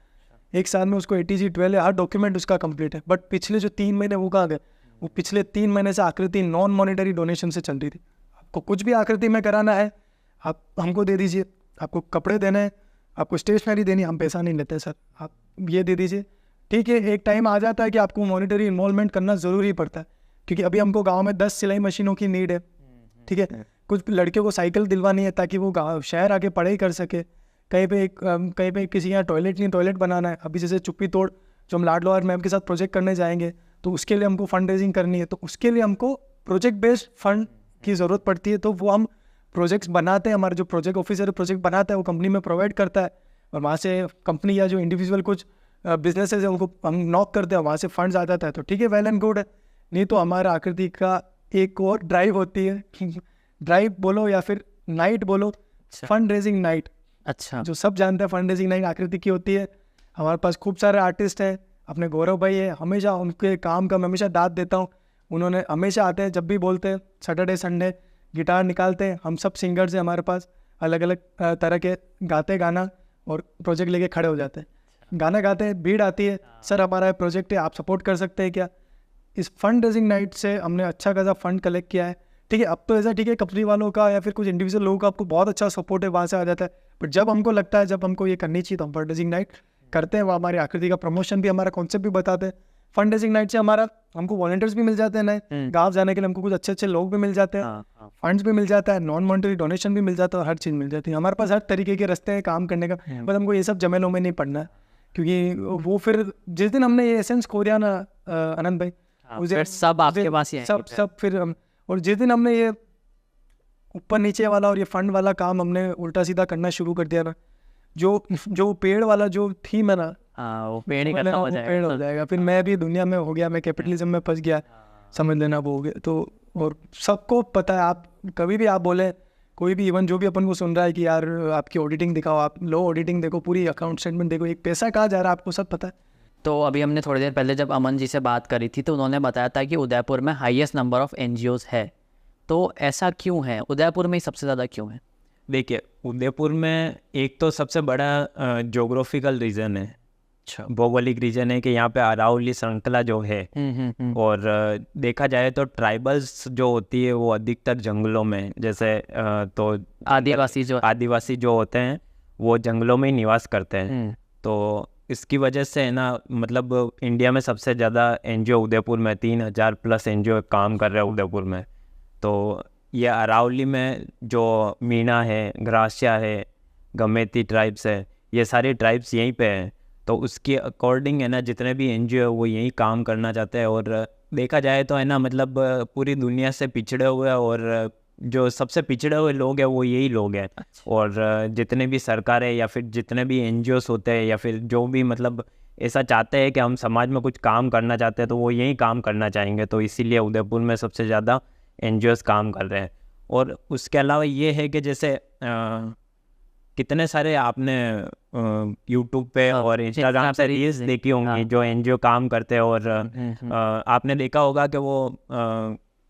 Speaker 3: 1 साल में उसको ATG 12 है, हर डॉक्यूमेंट उसका कंप्लीट है। बट पिछले जो 3 महीने वो कहाँ गए? वो पिछले 3 महीने से आकृति नॉन मॉनिटरी डोनेशन से चल रही थी। आपको कुछ भी आकृति में कराना है आप हमको दे दीजिए, आपको कपड़े देने हैं, आपको स्टेशनरी देनी, हम पैसा नहीं लेते सर, आप ये दे दीजिए, ठीक है। एक टाइम आ जाता है कि आपको मॉनिटरी इन्वॉल्वमेंट करना ज़रूरी पड़ता है, क्योंकि अभी हमको गाँव में 10 सिलाई मशीनों की नीड है, ठीक है। कुछ लड़कियों को साइकिल दिलवानी है ताकि वो गाँव शहर आके पढ़ाई कर सके। कहीं पे किसी यहाँ टॉयलेट नहीं, टॉयलेट बनाना है। अभी जैसे चुप्पी तोड़ जो हम लाडलोहार मैम के साथ प्रोजेक्ट करने जाएंगे तो उसके लिए हमको फंड रेजिंग करनी है, तो उसके लिए हमको प्रोजेक्ट बेस्ड फंड की ज़रूरत पड़ती है। तो वो हम प्रोजेक्ट्स बनाते हैं, हमारा जो प्रोजेक्ट ऑफिसर प्रोजेक्ट बनाता है वो कंपनी में प्रोवाइड करता है, और वहाँ से कंपनी या जो इंडिविजुअल कुछ बिजनेसेस है उनको हम नॉक करते हैं, वहाँ से फंड्स आ जाता है। तो ठीक है, वेल एंड गुड है। नहीं तो हमारा आकृति का एक और ड्राइव होती है, ड्राइव बोलो या फिर नाइट बोलो, फंड रेजिंग नाइट।
Speaker 2: अच्छा,
Speaker 3: जो सब जानते हैं फंड रेजिंग नाइट आकृति की होती है। हमारे पास खूब सारे आर्टिस्ट हैं, अपने गौरव भाई है, हमेशा उनके काम का मैं हमेशा दाद देता हूँ। उन्होंने हमेशा आते हैं, जब भी बोलते हैं सैटरडे संडे गिटार निकालते हैं। हम सब सिंगर्स हैं, हमारे पास अलग अलग तरह के गाते गाना और प्रोजेक्ट लेके खड़े हो जाते हैं, गाना गाते हैं, भीड़ आती है, सर हमारा प्रोजेक्ट है, आप सपोर्ट कर सकते हैं क्या। इस फंड रेजिंग नाइट से हमने अच्छा खासा फंड कलेक्ट किया है, ठीक है। अब तो ऐसा ठीक है, कंपनी वालों का या फिर कुछ इंडिविजुअल लोगों का आपको बहुत अच्छा सपोर्ट है, वहाँ से आ जाता है। बट जब हमको लगता है जब हमको ये करनी चाहिए तो हम फंड रेजिंग नाइट करते हैं। वो हमारी आकृति का प्रमोशन भी, हमारा कॉन्सेप्ट भी बताते हैं। फंड रेजिंग नाइट से हमारा हमको वॉलंटियर्स भी मिल जाते हैं, नए गाँव जाने के लिए हमको कुछ अच्छे अच्छे लोग भी मिल जाते हैं, फंड्स भी मिल जाता है, नॉन मॉनिटरी डोनेशन भी मिल जाता है, और हर चीज़ मिल जाती है। हमारे पास हर तरीके के रास्ते हैं काम करने का, बस हमको ये सब जमेलों में नहीं पड़ना है। क्योंकि वो फिर जिस दिन हमने ये एसेंस खो दिया ना आनंद भाई,
Speaker 2: फिर सब आपके पास ही
Speaker 3: सब फिर हम, और जिस दिन हमने ये ऊपर नीचे वाला और ये फंड वाला काम हमने उल्टा सीधा करना शुरू कर दिया ना, जो पेड़ वाला जो थीम है ना,
Speaker 2: वो पेड़ ही खत्म हो
Speaker 3: जाएगा। फिर मैं भी दुनिया में हो गया, मैं कैपिटलिज्म में फंस गया, समझ लेना वो हो गया। तो और सबको पता है, आप कभी भी आप बोले, कोई भी इवन जो भी अपन को सुन रहा है कि यार आपकी ऑडिटिंग दिखाओ, आप लो ऑडिटिंग देखो, पूरी अकाउंट स्टेटमेंट देखो, एक पैसा कहाँ जा रहा है आपको सब पता है।
Speaker 2: तो अभी हमने थोड़ी देर पहले जब अमन जी से बात करी थी तो उन्होंने बताया था कि उदयपुर में हाईएस्ट नंबर ऑफ NGOs है। तो ऐसा क्यों है, उदयपुर में ही सबसे ज़्यादा क्यों है?
Speaker 1: देखिए, उदयपुर में एक तो सबसे बड़ा जोग्राफिकल रीजन है, भौगोलिक रीजन है कि यहाँ पे अरावली श्रृंखला जो है, और देखा जाए तो ट्राइबल्स जो होती है वो अधिकतर जंगलों में, जैसे तो आदिवासी जो होते हैं वो जंगलों में ही निवास करते हैं। तो इसकी वजह से है ना, मतलब इंडिया में सबसे ज़्यादा NGO उदयपुर में, 3000+ NGO काम कर रहे हैं उदयपुर में। तो ये अरावली में जो मीणा है, ग्रासिया है, गमेती ट्राइब्स है, ये सारी ट्राइब्स यहीं पे हैं। तो उसके अकॉर्डिंग है ना, जितने भी NGO है वो यहीं काम करना चाहते हैं। और देखा जाए तो है ना, मतलब पूरी दुनिया से पिछड़े हुए और जो सबसे पिछड़े हुए लोग हैं वो यही लोग हैं। और जितने भी सरकारें या फिर जितने भी NGOs होते हैं या फिर जो भी मतलब ऐसा चाहते हैं कि हम समाज में कुछ काम करना चाहते हैं, तो वो यही काम करना चाहेंगे। तो इसीलिए उदयपुर में सबसे ज़्यादा NGOs काम कर रहे हैं। और उसके अलावा ये है कि जैसे कितने सारे आपने यूट्यूब पे और इंस्टाग्राम से रील्स देखी होंगी जो NGO काम करते हैं। और आपने देखा होगा कि वो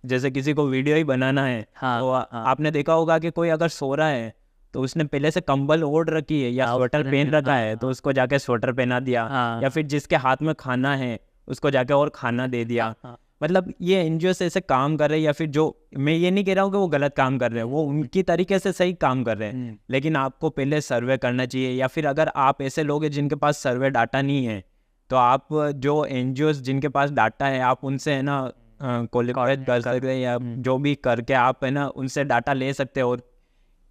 Speaker 1: जैसे किसी को वीडियो ही बनाना है, तो आपने देखा होगा कि कोई अगर सो रहा है तो उसने पहले से कंबल ओढ़ रखी है या स्वेटर पहन रखा है, तो उसको जाके स्वेटर पहना दिया। या फिर जिसके हाथ में खाना है उसको जाके और खाना दे दिया। मतलब ये एनजीओ से ऐसे काम कर रहे हैं, या फिर जो, मैं ये नहीं कह रहा हूँ कि वो गलत काम कर रहे हैं, वो उनकी तरीके से सही काम कर रहे हैं, लेकिन आपको पहले सर्वे करना चाहिए। या फिर अगर आप ऐसे लोग हैं जिनके पास सर्वे डाटा नहीं है, तो आप जो एनजीओ जिनके पास डाटा है, आप उनसे है ना कोलैबोरेट कर सकते हैं, या जो भी करके आप है ना उनसे डाटा ले सकते हैं, और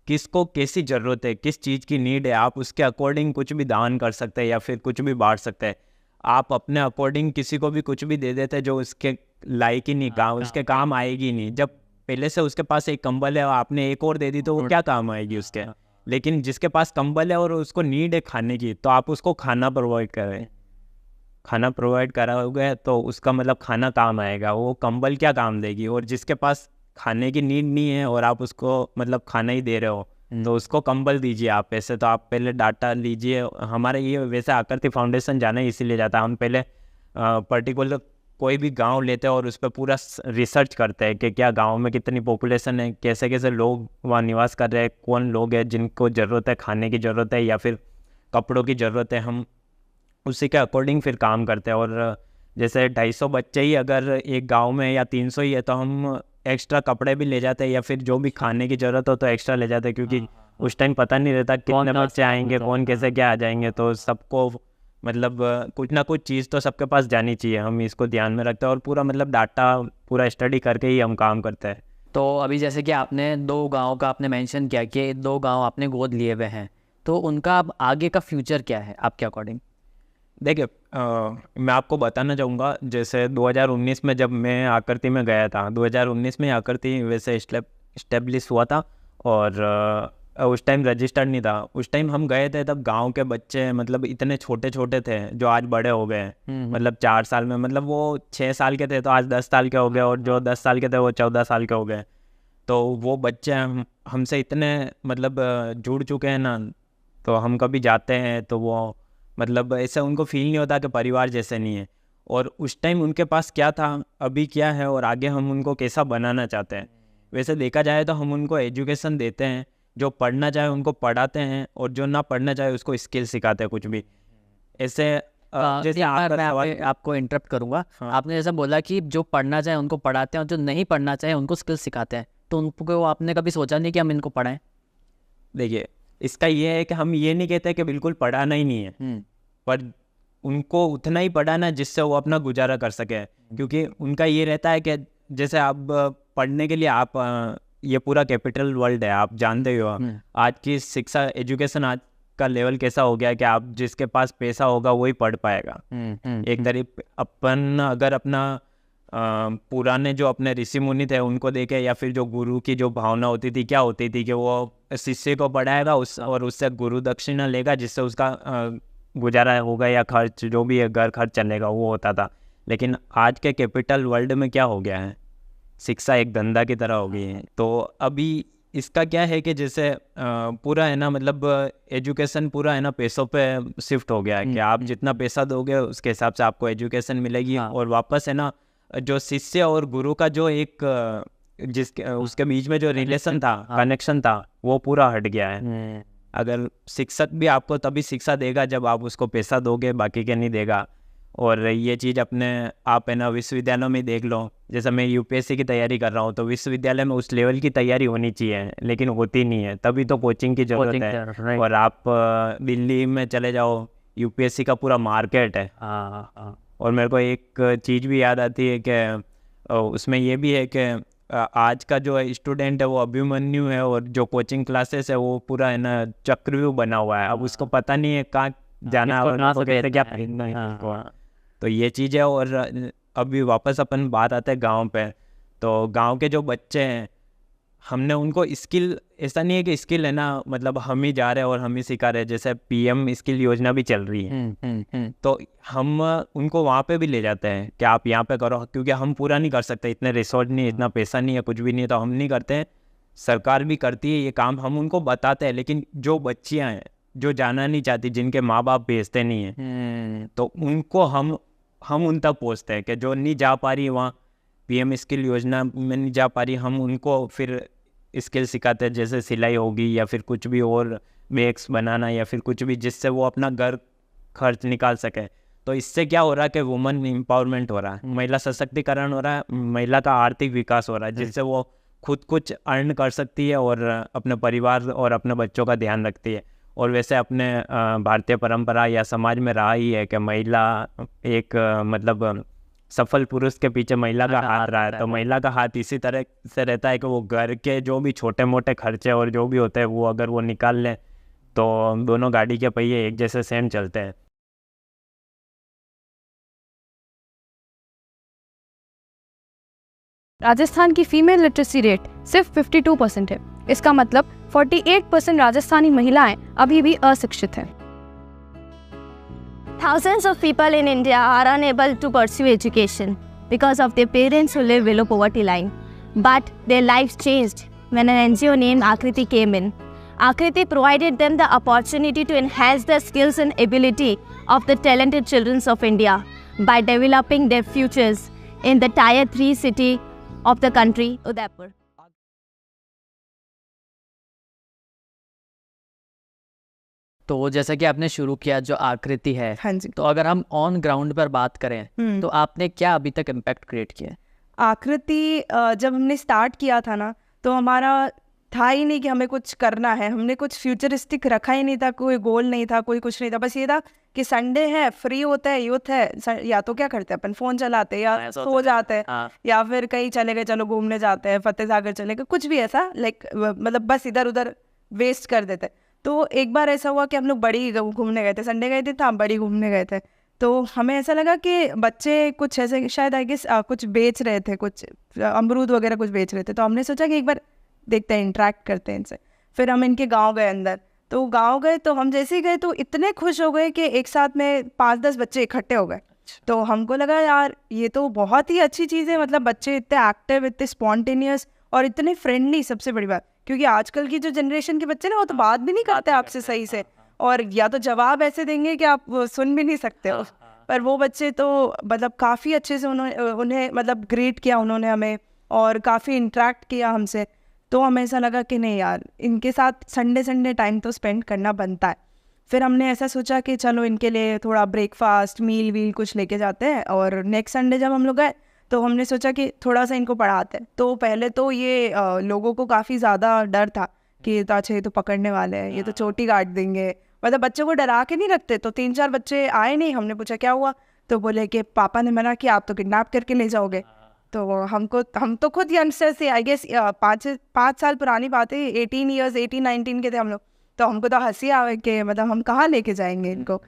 Speaker 1: किसको कैसी ज़रूरत है, किस चीज़ की नीड है, आप उसके अकॉर्डिंग कुछ भी दान कर सकते हैं या फिर कुछ भी बांट सकते हैं। आप अपने अकॉर्डिंग किसी को भी कुछ भी दे देते हैं जो उसके लायक ही नहीं, काम उसके काम आएगी नहीं। जब पहले से उसके पास एक कंबल है और आपने एक और दे दी तो वो क्या काम आएगी उसके। लेकिन जिसके पास कंबल है और उसको नीड है खाने की, तो आप उसको खाना प्रोवाइड करें, खाना प्रोवाइड कराओगे तो उसका मतलब खाना काम आएगा, वो कंबल क्या काम देगी। और जिसके पास खाने की नीड नहीं है और आप उसको मतलब खाना ही दे रहे हो, तो उसको कंबल दीजिए आप। ऐसे तो आप पहले डाटा लीजिए। हमारे ये वैसे आकृति फाउंडेशन जाना ही इसीलिए जाता है, हम पहले पर्टिकुलर कोई भी गांव लेते हैं और उस पर पूरा रिसर्च करते हैं कि क्या गांव में कितनी पॉपुलेशन है, कैसे कैसे लोग वहाँ निवास कर रहे हैं, कौन लोग हैं जिनको ज़रूरत है, खाने की ज़रूरत है या फिर कपड़ों की ज़रूरत है। हम उसी के अकॉर्डिंग फिर काम करते हैं। और जैसे 250 बच्चे ही अगर एक गांव में या 300 ही है, तो हम एक्स्ट्रा कपड़े भी ले जाते हैं या फिर जो भी खाने की ज़रूरत हो तो एक्स्ट्रा ले जाते हैं, क्योंकि उस टाइम पता नहीं रहता कितने बच्चे आएंगे, कौन कैसे क्या आ जाएंगे। तो सबको मतलब कुछ ना कुछ चीज़ तो सबके पास जानी चाहिए, हम इसको ध्यान में रखते हैं और पूरा मतलब डाटा पूरा स्टडी करके ही हम काम करते हैं।
Speaker 2: तो अभी जैसे कि आपने 2 गाँव का आपने मेंशन किया कि 2 गाँव आपने गोद लिए हुए हैं, तो उनका अब आगे का फ्यूचर क्या है आपके अकॉर्डिंग?
Speaker 1: देखिए मैं आपको बताना चाहूँगा, जैसे 2019 में जब मैं आकृति में गया था, 2019 में आकृति वैसे इस्टेब्लिश हुआ था और उस टाइम रजिस्टर्ड नहीं था। उस टाइम हम गए थे तब गांव के बच्चे मतलब इतने छोटे छोटे थे जो आज बड़े हो गए हैं। मतलब 4 साल में, मतलब वो 6 साल के थे तो आज 10 साल के हो गए, और जो 10 साल के थे वो 14 साल के हो गए। तो वो बच्चे हमसे इतने मतलब जुड़ चुके हैं ना, तो हम कभी जाते हैं तो वो मतलब ऐसा उनको फील नहीं होता कि परिवार जैसे नहीं है। और उस टाइम उनके पास क्या था, अभी क्या है, और आगे हम उनको कैसा बनाना चाहते हैं। वैसे देखा जाए तो हम उनको एजुकेशन देते हैं, जो पढ़ना चाहे उनको पढ़ाते हैं, और जो ना पढ़ना चाहे उसको स्किल सिखाते हैं कुछ भी। ऐसे जैसे
Speaker 2: मैं आपको इंटरप्ट करूँगा। आपने जैसा बोला कि जो पढ़ना चाहे उनको पढ़ाते हैं और जो नहीं पढ़ना चाहे उनको स्किल सिखाते हैं, तो उनको आपने कभी सोचा नहीं कि हम इनको पढ़ाएं?
Speaker 1: देखिए इसका ये है कि हम ये नहीं कहते कि बिल्कुल पढ़ाना ही नहीं है, पर उनको उतना ही पढ़ाना जिससे वो अपना गुजारा कर सके। क्योंकि उनका ये रहता है कि जैसे आप पढ़ने के लिए आप ये पूरा कैपिटल वर्ल्ड है, आप जानते ही हो आज की शिक्षा एजुकेशन आज का लेवल कैसा हो गया है कि आप जिसके पास पैसा होगा वही पढ़ पाएगा। एक तरफ अपन अगर अपना पुराने जो अपने ऋषि मुनि थे उनको देखे, या फिर जो गुरु की जो भावना होती थी, क्या होती थी कि वो शिष्य को पढ़ाएगा और उससे गुरु दक्षिणा लेगा जिससे उसका गुजारा होगा या खर्च जो भी है घर खर्च चलेगा, वो होता था। लेकिन आज के कैपिटल वर्ल्ड में क्या हो गया है, शिक्षा एक धंधा की तरह हो गई है। तो अभी इसका क्या है कि जैसे पूरा है ना मतलब एजुकेशन पूरा है ना पैसों पे शिफ्ट हो गया है कि आप जितना पैसा दोगे उसके हिसाब से आपको एजुकेशन मिलेगी। और वापस है ना जो शिष्य और गुरु का जो एक उसके बीच में जो रिलेशन था, कनेक्शन था, वो पूरा हट गया है। अगर शिक्षक भी आपको तभी शिक्षा देगा जब आप उसको पैसा दोगे, बाकी के नहीं देगा। और ये चीज़ अपने आप है ना विश्वविद्यालयों में देख लो, जैसे मैं यूपीएससी की तैयारी कर रहा हूँ तो विश्वविद्यालय में उस लेवल की तैयारी होनी चाहिए, लेकिन होती नहीं है, तभी तो कोचिंग की जरूरत है। और आप दिल्ली में चले जाओ, यूपीएससी का पूरा मार्केट है। और मेरे को एक चीज़ भी याद आती है कि उसमें ये भी है कि आज का जो स्टूडेंट है वो अभिमन्यु है, और जो कोचिंग क्लासेस है वो पूरा है ना चक्रव्यूह बना हुआ है। अब उसको पता नहीं है कहाँ जाना और कैसे क्या पढ़ना है। तो ये चीज़ है। और अभी वापस अपन बात आते हैं गांव पे, तो गांव के जो बच्चे हैं हमने उनको स्किल, ऐसा नहीं है कि स्किल है ना मतलब हम ही जा रहे हैं और हम ही सिखा रहे हैं, जैसे पीएम स्किल योजना भी चल रही है। तो हम उनको वहाँ पे भी ले जाते हैं कि आप यहाँ पे करो, क्योंकि हम पूरा नहीं कर सकते, इतने रिसोर्स नहीं, इतना पैसा नहीं है, कुछ भी नहीं है, तो हम नहीं करते हैं। सरकार भी करती है ये काम, हम उनको बताते हैं। लेकिन जो बच्चियाँ हैं जो जाना नहीं चाहती, जिनके माँ बाप भेजते नहीं हैं, तो उनको हम उन तक पहुँचते हैं कि जो नहीं जा पा रही वहाँ पीएम स्किल योजना में नहीं जा पा रही, हम उनको फिर स्किल सिखाते हैं, जैसे सिलाई होगी या फिर कुछ भी और बैग्स बनाना या फिर कुछ भी, जिससे वो अपना घर खर्च निकाल सके। तो इससे क्या हो रहा है कि वुमेन एम्पावरमेंट हो रहा है, महिला सशक्तिकरण हो रहा है, महिला का आर्थिक विकास हो रहा है, जिससे वो खुद कुछ अर्न कर सकती है और अपने परिवार और अपने बच्चों का ध्यान रखती है। और वैसे अपने भारतीय परंपरा या समाज में रहा ही है कि महिला एक मतलब सफल पुरुष के पीछे महिला का हाथ रहा है। तो महिला का हाथ इसी तरह से रहता है कि वो घर के जो भी छोटे मोटे खर्चे और जो भी होते हैं वो अगर वो निकाल लें तो दोनों गाड़ी के पहिए एक जैसे सेम चलते हैं।
Speaker 5: राजस्थान की फीमेल लिटरेसी रेट सिर्फ 52% है। इसका मतलब 48% राजस्थानी महिलाएं अभी भी अशिक्षित हैं।
Speaker 6: Thousands of people in India are unable to pursue education because of their parents who live below poverty line. But their lives changed when an NGO named Akriti came in. Akriti provided them the opportunity to enhance the skills and ability of the talented children of India by developing their futures in the Tier 3 city of the country, Udaipur.
Speaker 2: तो जैसा कि आपने शुरू किया जो आकृति है,
Speaker 4: हाँ जी।
Speaker 2: तो अगर हम ऑन ग्राउंड पर बात करें तो आपने क्या अभी तक इम्पैक्ट क्रिएट किया?
Speaker 4: आकृति जब हमने स्टार्ट किया था ना, तो हमारा था ही नहीं कि हमें कुछ करना है, हमने कुछ फ्यूचरिस्टिक रखा ही नहीं था, कोई गोल नहीं था, कोई कुछ नहीं था। बस ये था कि संडे है, फ्री होता है, यूथ है, या तो क्या करते हैं अपन, फ़ोन चलाते हैं या सो जाते हैं, या फिर कहीं चले गए, चलो घूमने जाते हैं, फतेह सागर चले गए, कुछ भी ऐसा लाइक मतलब बस इधर उधर वेस्ट कर देते। तो एक बार ऐसा हुआ कि हम लोग बड़ी घूमने गए थे, संडे गए थे तो हम बड़ी घूमने गए थे। तो हमें ऐसा लगा कि बच्चे कुछ ऐसे शायद आई गेस कुछ बेच रहे थे, कुछ अमरूद वगैरह कुछ बेच रहे थे। तो हमने सोचा कि एक बार देखते हैं, इंटरेक्ट करते हैं इनसे। फिर हम इनके गांव गए अंदर, तो गांव गए तो हम जैसे ही गए तो इतने खुश हो गए कि एक साथ में 5-10 बच्चे इकट्ठे हो गए। तो हमको लगा यार ये तो बहुत ही अच्छी चीज़ है, मतलब बच्चे इतने एक्टिव, इतने स्पॉन्टेनियस और इतने फ्रेंडली। सबसे बड़ी बात, क्योंकि आजकल की जो जनरेशन के बच्चे ना वो तो बात भी नहीं करते आपसे सही से, और या तो जवाब ऐसे देंगे कि आप सुन भी नहीं सकते हो। पर वो बच्चे तो मतलब काफ़ी अच्छे से उन्हें मतलब ग्रीट किया उन्होंने हमें, और काफ़ी इंटरेक्ट किया हमसे। तो हमें ऐसा लगा कि नहीं यार, इनके साथ संडे टाइम तो स्पेंड करना बनता है। फिर हमने ऐसा सोचा कि चलो इनके लिए थोड़ा ब्रेकफास्ट मील वील कुछ लेके जाते हैं। और नेक्स्ट संडे जब हम लोग गए तो हमने सोचा कि थोड़ा सा इनको पढ़ाते हैं। तो पहले तो ये लोगों को काफ़ी ज़्यादा डर था कि अच्छा ये तो पकड़ने वाले हैं, ये तो चोटी काट देंगे, मतलब बच्चों को डरा के नहीं रखते। तो 3-4 बच्चे आए नहीं, हमने पूछा क्या हुआ, तो बोले कि पापा ने मना किया, आप तो किडनैप करके ले जाओगे। तो हम तो खुद यंगस्टर से आई गेस 5 साल पुरानी बात है, 18-19 के थे हम लोग। तो हमको तो हंसी आवे कि मतलब हम कहाँ लेके जाएंगे इनको।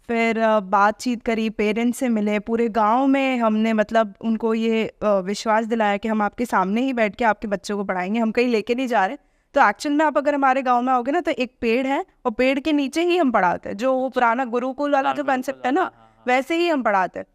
Speaker 4: फिर बातचीत करी, पेरेंट्स से मिले, पूरे गांव में हमने मतलब उनको ये विश्वास दिलाया कि हम आपके सामने ही बैठ के आपके बच्चों को पढ़ाएंगे, हम कहीं लेके नहीं जा रहे। तो एक्चुअल में आप अगर हमारे गांव में आओगे ना तो एक पेड़ है और पेड़ के नीचे ही हम पढ़ाते हैं, जो वो पुराना गुरुकुल वाला जो कंसेप्ट है ना, वैसे ही हम पढ़ाते हैं।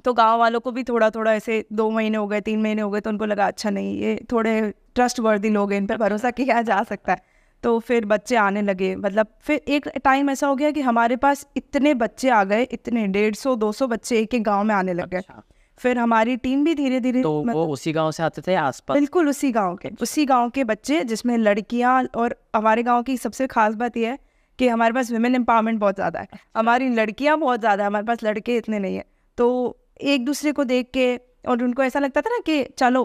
Speaker 4: तो गांव वालों को भी थोड़ा थोड़ा ऐसे 2 महीने हो गए, 3 महीने हो गए, तो उनको लगा अच्छा नहीं ये थोड़े ट्रस्ट वर्दी लोग हैं, इन पर भरोसा किया जा सकता है। तो फिर बच्चे आने लगे, मतलब फिर एक टाइम ऐसा हो गया कि हमारे पास इतने बच्चे आ गए, इतने 150-200 बच्चे एक गांव में आने लग गए। फिर हमारी टीम भी धीरे धीरे,
Speaker 2: तो वो उसी गांव से आते थे आसपास?
Speaker 4: बिल्कुल उसी गांव के बच्चे, जिसमें लड़कियां। और हमारे गांव की सबसे खास बात यह है कि हमारे पास वुमेन एम्पावरमेंट बहुत ज़्यादा है, हमारी लड़कियां बहुत ज़्यादा है, हमारे पास लड़के इतने नहीं है। तो एक दूसरे को देख के, और उनको ऐसा लगता था ना कि चलो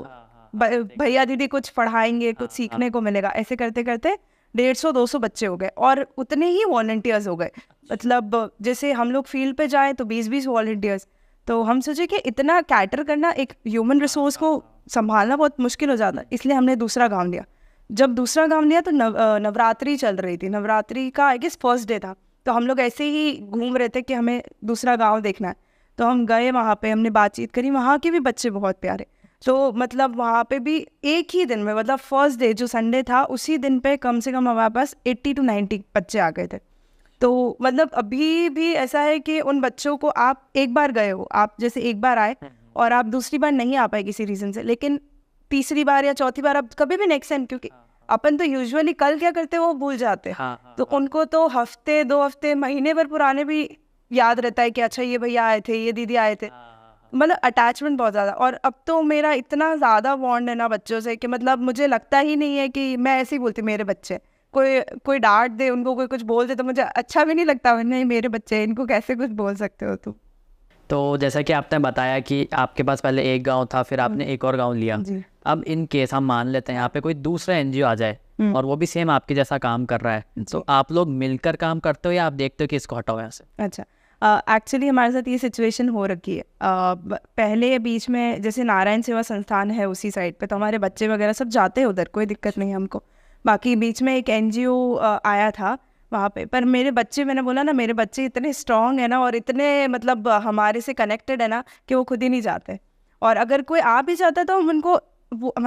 Speaker 4: भैया दीदी कुछ पढ़ाएंगे, कुछ सीखने को मिलेगा। ऐसे करते करते 150-200 बच्चे हो गए, और उतने ही वॉलंटियर्स हो गए। मतलब जैसे हम लोग फील्ड पे जाएं तो 20-20 वॉलंटियर्स। तो हम सोचे कि इतना कैटर करना, एक ह्यूमन रिसोर्स को संभालना बहुत मुश्किल हो जाता है, इसलिए हमने दूसरा गांव लिया। जब दूसरा गांव लिया तो नवरात्रि चल रही थी, नवरात्रि का आई गेस फर्स्ट डे था। तो हम लोग ऐसे ही घूम रहे थे कि हमें दूसरा गाँव देखना है। तो हम गए वहाँ पे, हमने बातचीत करी, वहाँ के भी बच्चे बहुत प्यारे। तो मतलब वहाँ पे भी एक ही दिन में, मतलब फर्स्ट डे जो संडे था उसी दिन पे कम से कम हमारे पास 80-90 बच्चे आ गए थे। तो मतलब अभी भी ऐसा है कि उन बच्चों को आप एक बार गए हो, आप जैसे एक बार आए और आप दूसरी बार नहीं आ पाए किसी रीज़न से, लेकिन तीसरी बार या चौथी बार आप कभी भी नेक्स्ट टाइम, क्योंकि अपन तो यूजुअली कल क्या करते हैं वो भूल जाते हैं। तो उनको तो हफ्ते 2 हफ्ते महीने भर पुराने भी याद रहता है कि अच्छा ये भैया आए थे, ये दीदी आए थे। मतलब अटैचमेंट बहुत ज़्यादा। और अब तो मेरा इतना ज़्यादा बॉन्ड है ना बच्चों से कि मतलब मुझे लगता ही नहीं है कि मैं ऐसे ही बोलती मेरे बच्चे, कोई डांट दे उनको, कोई कुछ बोल दे तो मुझे अच्छा भी नहीं लगता, नहीं मेरे बच्चे, इनको कैसे कुछ बोल सकते हो तुम।
Speaker 2: तो जैसा कि आपने बताया कि आपके पास पहले एक गांव था, फिर आपने एक और गांव लिया। अब इन केस हम मान लेते हैं यहाँ पे कोई दूसरा एनजीओ आ जाए और वो भी सेम आपके जैसा काम कर रहा है, तो आप लोग मिलकर काम करते हो या आप देखते हो कि इसको हटाओ यहाँ से?
Speaker 4: अच्छा, एक्चुअली हमारे साथ ये सिचुएशन हो रखी है। पहले बीच में जैसे नारायण सेवा संस्थान है उसी साइड पे, तो हमारे बच्चे वगैरह सब जाते हैं उधर, कोई दिक्कत नहीं है हमको। बाकी बीच में एक एनजीओ आया था वहाँ पे, पर मेरे बच्चे, मैंने बोला ना, मेरे बच्चे इतने स्ट्रांग है ना और इतने मतलब हमारे से कनेक्टेड है ना कि वो खुद ही नहीं जाते। और अगर कोई आ भी जाता है तो हम उनको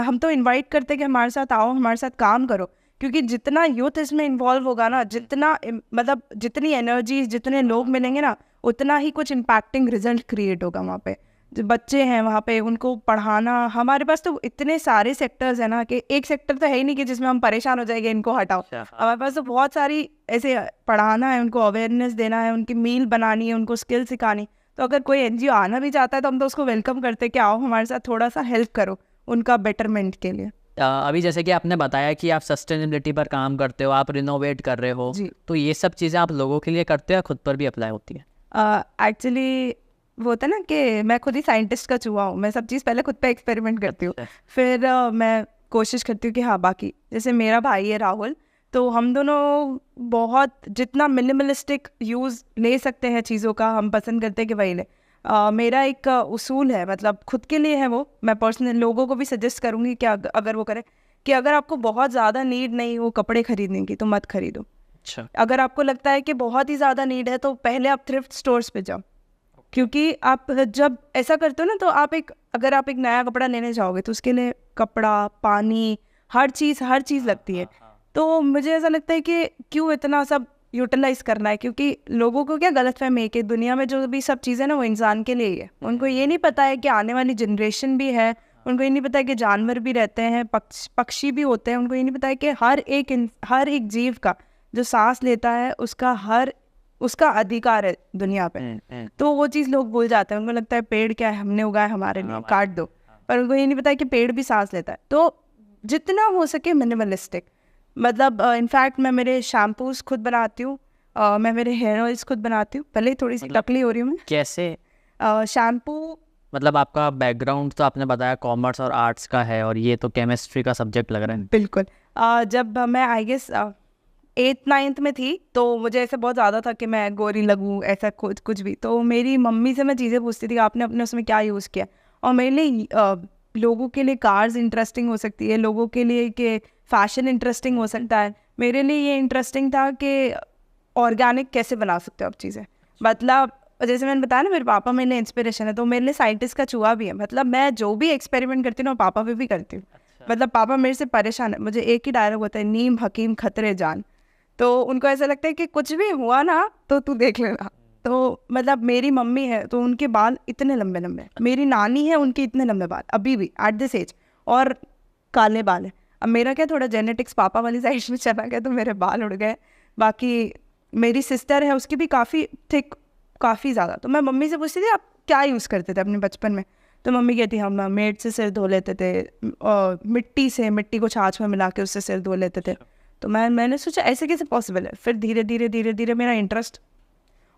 Speaker 4: हम तो इनवाइट करते कि हमारे साथ आओ, हमारे साथ काम करो, क्योंकि जितना यूथ इसमें इन्वॉल्व होगा ना, जितना मतलब जितनी एनर्जी, जितने लोग मिलेंगे ना, उतना ही कुछ इम्पैक्टिंग रिजल्ट क्रिएट होगा वहाँ पे। जो बच्चे हैं वहाँ पे, उनको पढ़ाना, हमारे पास तो इतने सारे सेक्टर्स हैं ना कि एक सेक्टर तो है ही नहीं कि जिसमें हम परेशान हो जाएंगे इनको हटाओ। हमारे पास तो बहुत सारी ऐसे, पढ़ाना है उनको, अवेयरनेस देना है, उनकी मील बनानी है, उनको स्किल सिखानी। तो अगर कोई एनजीओ आना भी चाहता है तो हम तो उसको वेलकम करते कि आओ हमारे साथ थोड़ा सा हेल्प करो उनका बेटरमेंट के लिए।
Speaker 2: अभी जैसे कि आपने बताया कि आप सस्टेनेबिलिटी पर काम करते हो, आप रिनोवेट कर रहे हो, तो ये सब चीज़ें आप लोगों के लिए करते हो या खुद पर भी अप्लाई होती है?
Speaker 4: एक्चुअली वो होता है ना कि मैं खुद ही साइंटिस्ट का चूहा हूँ। मैं सब चीज़ पहले खुद पे एक्सपेरिमेंट करती हूँ, फिर मैं कोशिश करती हूँ कि हाँ बाकी, जैसे मेरा भाई है राहुल, तो हम दोनों बहुत जितना मिनिमलिस्टिक यूज़ ले सकते हैं चीज़ों का हम पसंद करते हैं कि वही ले। मेरा एक उसूल है, मतलब खुद के लिए है वो, मैं पर्सनल लोगों को भी सजेस्ट करूँगी कि अगर वो करें कि अगर आपको बहुत ज़्यादा नीड नहीं हो कपड़े खरीदने की तो मत खरीदो।
Speaker 2: अच्छा।
Speaker 4: अगर आपको लगता है कि बहुत ही ज़्यादा नीड है तो पहले आप थ्रिफ्ट स्टोर्स पे जाओ, क्योंकि आप जब ऐसा करते हो ना तो आप अगर आप एक नया कपड़ा लेने जाओगे तो उसके लिए कपड़ा, पानी, हर चीज़ लगती है। तो मुझे ऐसा लगता है कि क्यों इतना सब यूटिलाइज करना है, क्योंकि लोगों को क्या गलतफहमी है कि दुनिया में जो भी सब चीज़ें ना वो इंसान के लिए ही है। उनको ये नहीं पता है कि आने वाली जनरेशन भी है, उनको ये नहीं पता है कि जानवर भी रहते हैं, पक्षी भी होते हैं, उनको ये नहीं पता है कि हर एक जीव का जो सांस लेता है उसका अधिकार है दुनिया पे। तो वो चीज़ लोग भूल जाते हैं, उनको लगता है पेड़ क्या है, हमने उगाया हमारे लिए, काट दो। पर उनको ये नहीं पता है कि पेड़ भी सांस लेता है। तो जितना हो सके मिनिमलिस्टिक, मतलब इनफैक्ट मैं मेरे शैम्पूज खुद बनाती हूँ, मैं मेरे हेयर ऑयल्स खुद बनाती हूँ। पहले थोड़ी सी टकली हो रही हूँ मैं।
Speaker 2: कैसे?
Speaker 4: शैम्पू, मतलब
Speaker 2: आपका बैकग्राउंड तो आपने बताया कॉमर्स और आर्ट्स का है और ये तो केमिस्ट्री का सब्जेक्ट लग रहा है।
Speaker 4: बिल्कुल। जब मैं आई गेस 8th-9th में थी तो मुझे ऐसे बहुत ज़्यादा था कि मैं गोरी लगूँ, ऐसा कुछ भी। तो मेरी मम्मी से मैं चीज़ें पूछती थी कि आपने अपने उसमें क्या यूज़ किया। और मेरे लिए लोगों के लिए कार्स इंटरेस्टिंग हो सकती है, लोगों के लिए कि फ़ैशन इंटरेस्टिंग हो सकता है, मेरे लिए ये इंटरेस्टिंग था कि ऑर्गेनिक कैसे बना सकते हो आप चीज़ें। मतलब जैसे मैंने बताया ना, मेरे पापा मेरे लिए इंस्पिरेशन है, तो मेरे लिए साइंटिस्ट का चूहा भी है। मतलब मैं जो भी एक्सपेरिमेंट करती हूँ ना पापा पे भी करती हूँ। मतलब पापा मेरे से परेशान है, मुझे एक ही डायलॉग होता है, नीम हकीम खतरे जान। तो उनको ऐसा लगता है कि कुछ भी हुआ ना तो तू देख लेना। तो मतलब मेरी मम्मी है तो उनके बाल इतने लंबे लंबे, मेरी नानी है उनके इतने लंबे बाल अभी भी एट दिस एज, और काले बाल है। अब मेरा क्या थोड़ा जेनेटिक्स पापा वाली साइड में चला गया तो मेरे बाल उड़ गए। बाकी मेरी सिस्टर है उसकी भी काफ़ी थिक, काफ़ी ज़्यादा। तो मैं मम्मी से पूछती थी आप क्या यूज़ करते थे अपने बचपन में? तो मम्मी कहती हम मेड से सिर धो लेते थे, मिट्टी को छाछ में मिला के उससे सिर धो लेते थे। तो मैंने सोचा ऐसे कैसे पॉसिबल है। फिर धीरे धीरे मेरा इंटरेस्ट,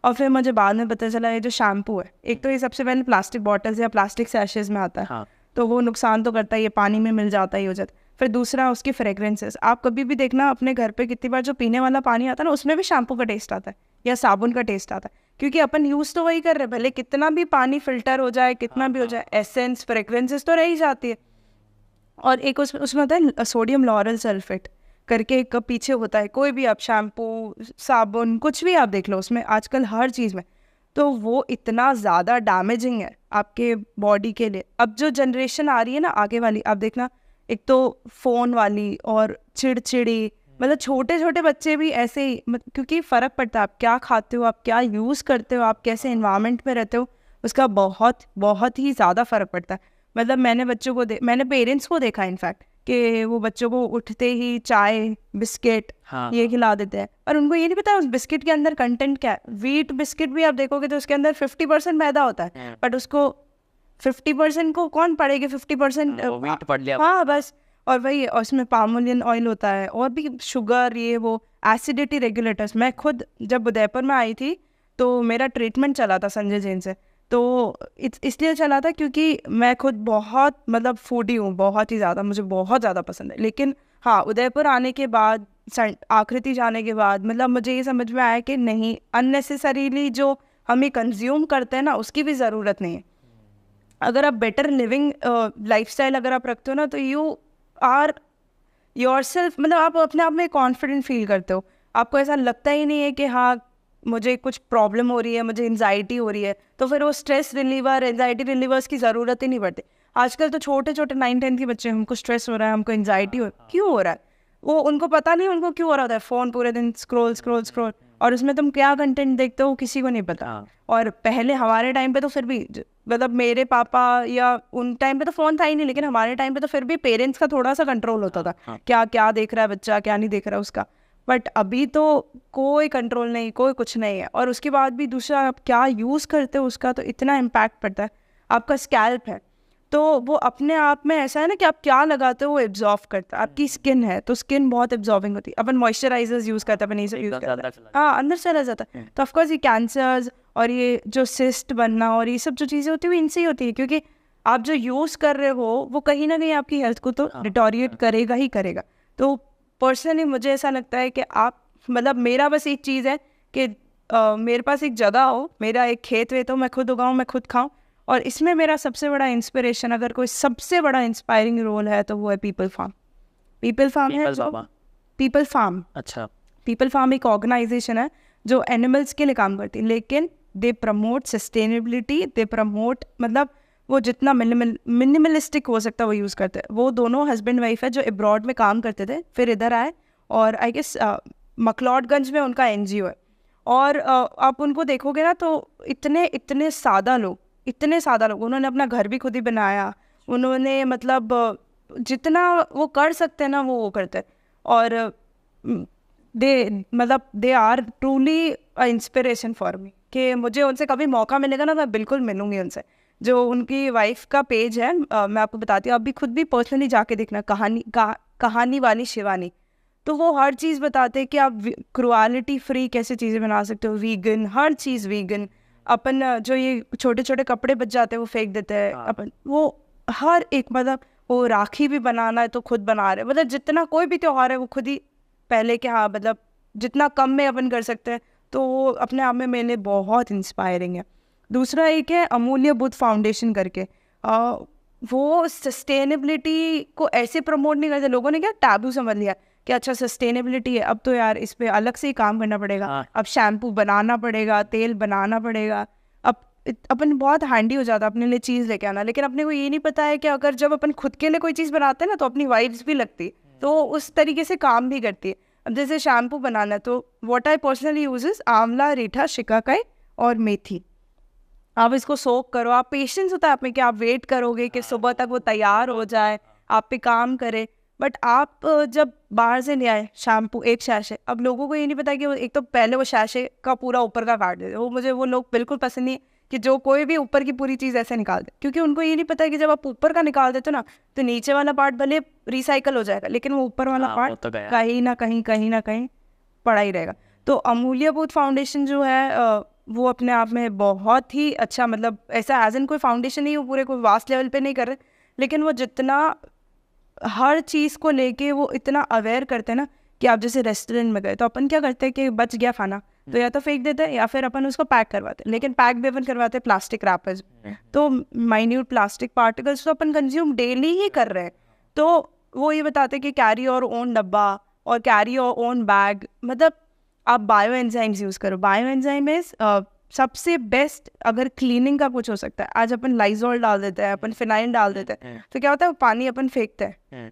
Speaker 4: और फिर मुझे बाद में पता चला ये जो शैम्पू है, एक तो ये सबसे पहले प्लास्टिक बॉटल्स या प्लास्टिक सैशेज में आता है। हाँ। तो वो नुकसान तो करता है, ये पानी में मिल जाता है, हो जाता है। फिर दूसरा उसकी फ्रेग्रेंसेस, आप कभी भी देखना अपने घर पे कितनी बार जो पीने वाला पानी आता है ना उसमें भी शैम्पू का टेस्ट आता है या साबुन का टेस्ट आता है, क्योंकि अपन यूज़ तो वही कर रहे हैं। भले कितना भी पानी फिल्टर हो जाए, कितना भी हो जाए, एसेंस फ्रेग्रेंसेस तो रह ही जाती है। और एक उसमें होता है सोडियम लॉरल सल्फेट करके एक पीछे होता है, कोई भी आप शैम्पू, साबुन, कुछ भी आप देख लो उसमें आजकल हर चीज़ में, तो वो इतना ज़्यादा डैमेजिंग है आपके बॉडी के लिए। अब जो जनरेशन आ रही है ना आगे वाली, आप देखना, एक तो फ़ोन वाली और चिड़चिड़ी, मतलब छोटे छोटे बच्चे भी ऐसे ही, क्योंकि फ़र्क पड़ता है आप क्या खाते हो, आप क्या यूज़ करते हो, आप कैसे एनवायरनमेंट में रहते हो, उसका बहुत बहुत ही ज़्यादा फ़र्क पड़ता है। मतलब मैंने बच्चों को मैंने पेरेंट्स को देखा इनफैक्ट कि वो बच्चों को उठते ही चाय, बिस्किट ये खिला देते हैं, और उनको ये नहीं पता उस बिस्किट के अंदर कंटेंट क्या है। व्हीट बिस्किट भी आप देखोगे तो उसके अंदर 50% मैदा होता है, बट उसको 50% को कौन पड़ेगी, 50%
Speaker 2: व्हीट पड़ लिया।
Speaker 4: हाँ बस। और वही उसमें पामोलियन ऑयल होता है और भी शुगर, ये वो एसिडिटी रेगुलेटर्स। मैं खुद जब उदयपुर में आई थी तो मेरा ट्रीटमेंट चला था संजय जैन से, तो इसलिए चला था क्योंकि मैं खुद बहुत मतलब फूडी हूँ, बहुत ही ज़्यादा, मुझे बहुत ज़्यादा पसंद है। लेकिन हाँ, उदयपुर आने के बाद, आकृति जाने के बाद मतलब मुझे ये समझ में आया कि नहीं, अननेसेसरीली जो हम ये कंज्यूम करते हैं ना, उसकी भी ज़रूरत नहीं है। अगर आप बेटर लिविंग लाइफस्टाइल अगर आप रखते हो ना, तो यू आर योरसेल्फ, मतलब आप अपने आप में कॉन्फिडेंट फील करते हो। आपको ऐसा लगता ही नहीं है कि हाँ मुझे कुछ प्रॉब्लम हो रही है, मुझे एंजाइटी हो रही है, तो फिर वो स्ट्रेस रिलीवर, एंजाइटी रिलीवर्स की ज़रूरत ही नहीं पड़ती। आजकल तो छोटे छोटे 9-10 के बच्चे, हमको स्ट्रेस हो रहा है, हमको एंजाइटी हो, क्यों हो रहा है? वो उनको पता नहीं उनको क्यों हो रहा है। फ़ोन पूरे दिन स्क्रॉल स्क्रॉल स्क्रॉल, और उसमें तुम क्या कंटेंट देखते हो किसी को नहीं पता। और पहले हमारे टाइम पे तो फिर भी, मतलब मेरे पापा या उन टाइम पे तो फ़ोन था ही नहीं, लेकिन हमारे टाइम पे तो फिर भी पेरेंट्स का थोड़ा सा कंट्रोल होता था, क्या क्या देख रहा है बच्चा, क्या नहीं देख रहा है उसका। बट अभी तो कोई कंट्रोल नहीं, कोई कुछ नहीं है। और उसके बाद भी दूसरा, आप क्या यूज़ करते हो उसका तो इतना इम्पैक्ट पड़ता है। आपका स्कैल्प है तो वो अपने आप में ऐसा है ना कि आप क्या लगाते हो वो एब्जॉर्व करता है। आपकी स्किन है तो स्किन बहुत एब्जॉर्विंग होती है। अपन मॉइस्चराइजर्स यूज़ करते हैं, अपन ये सब यूज़ करते हैं, हाँ अंदर चला जाता है। तो ऑफकोर्स ये कैंसर्स और ये जो सिस्ट बनना और ये सब जो चीज़ें होती है वो इनसे ही होती है, क्योंकि आप जो यूज़ कर रहे हो वो कहीं ना कहीं आपकी हेल्थ को तो डिटोरिएट करेगा ही करेगा। तो पर्सनली मुझे ऐसा लगता है कि आप, मतलब मेरा बस एक चीज़ है कि मेरे पास एक जगह हो, मेरा एक खेत वेत हो, मैं खुद उगाऊँ, मैं खुद खाऊँ। और इसमें मेरा सबसे बड़ा इंस्पिरेशन, अगर कोई सबसे बड़ा इंस्पायरिंग रोल है तो वो है पीपल फार्म। पीपल फार्म है जो, पीपल फार्म, अच्छा, पीपल फार्म एक ऑर्गेनाइजेशन है जो एनिमल्स के लिए काम करती है, लेकिन they promote sustainability, they promote, मतलब वो जितना मिनिमलिस्टिक हो सकता है वो यूज़ करते हैं। वो दोनों हस्बैंड वाइफ है जो अब्रॉड में काम करते थे, फिर इधर आए, और आई गेस मकलॉडगंज में उनका NGO है। और आप उनको देखोगे ना तो इतने सादा लोग, उन्होंने अपना घर भी खुद ही बनाया, उन्होंने मतलब जितना वो कर सकते हैं ना वो करते हैं। और they are truly inspiration for me, कि मुझे उनसे कभी मौका मिलेगा ना मैं बिल्कुल मिलूंगी उनसे। जो उनकी वाइफ का पेज है, मैं आपको बताती हूँ, आप भी खुद भी पर्सनली जाके देखना, कहानी वाली शिवानी। तो वो हर चीज़ बताते हैं कि आप क्रुएलिटी फ्री कैसे चीज़ें बना सकते हो, वीगन, हर चीज़ वीगन। अपन जो ये छोटे छोटे कपड़े बच जाते हैं वो फेंक देते हैं, अपन वो हर एक, मतलब वो राखी भी बनाना है तो खुद बना रहे, मतलब जितना कोई भी त्यौहार है वो खुद ही पहले के, हाँ मतलब जितना कम में अपन कर सकते हैं, तो वो अपने आप में मेरे लिए बहुत इंस्पायरिंग है। दूसरा एक है अमूल्य बुद्ध फाउंडेशन करके, वो सस्टेनेबिलिटी को ऐसे प्रमोट नहीं करते। लोगों ने क्या टैबू समझ लिया कि अच्छा सस्टेनेबिलिटी है, अब तो यार इस पे अलग से ही काम करना पड़ेगा, अब शैम्पू बनाना पड़ेगा, तेल बनाना पड़ेगा, अब अपन बहुत हैंडी हो जाता है अपने लिए चीज़ लेके आना। लेकिन अपने को ये नहीं पता है कि अगर जब अपन खुद के लिए कोई चीज़ बनाते हैं ना तो अपनी वाइब्स भी लगती, तो उस तरीके से काम भी करती है। अब जैसे शैम्पू बनाना, तो व्हाट आई पर्सनली यूज आंवला, रीठा, शिकाकाई और मेथी। आप इसको सोक करो, आप पेशेंस होता है आप में कि आप वेट करोगे कि सुबह तक वो तैयार हो जाए, आप पे काम करे। बट आप जब बाहर से ले आए शैम्पू एक शैशे, अब लोगों को ये नहीं पता कि वो एक तो पहले वो शैशे का पूरा ऊपर का काट देते, वो लोग बिल्कुल पसंद नहीं कि जो कोई भी ऊपर की पूरी चीज़ ऐसे निकाल दे, क्योंकि उनको ये नहीं पता कि जब आप ऊपर का निकाल देते हो ना तो नीचे वाला पार्ट भले रिसाइकल हो जाएगा, लेकिन वो ऊपर वाला पार्ट तो कहीं ना कहीं पड़ा ही रहेगा। तो अमूल्य बुद्ध फाउंडेशन जो है वो अपने आप में बहुत ही अच्छा, मतलब ऐसा एज एन कोई फाउंडेशन नहीं, वो पूरे कोई वास्ट लेवल पे नहीं कर रहे, लेकिन वो जितना हर चीज़ को लेके वो इतना अवेयर करते हैं ना कि आप जैसे रेस्टोरेंट में गए तो अपन क्या करते हैं कि बच गया खाना तो या तो फेंक देते हैं या फिर अपन उसको पैक करवाते हैं, लेकिन पैक भी अपन करवाते हैं प्लास्टिक रैपर्स, तो माइन्यूट प्लास्टिक पार्टिकल्स तो अपन कंज्यूम डेली ही कर रहे हैं। तो वो ये बताते हैं कि कैरी योर ओन डब्बा और कैरी योर ओन बैग, मतलब आप बायो एंजाइम्स यूज़ करो। बायो एंजाइम इज सबसे बेस्ट अगर क्लीनिंग का कुछ हो सकता है। आज अपन लाइजोल डाल देते हैं, अपन फिनाइल डाल देते हैं, तो क्या होता है वो पानी अपन फेंकते हैं,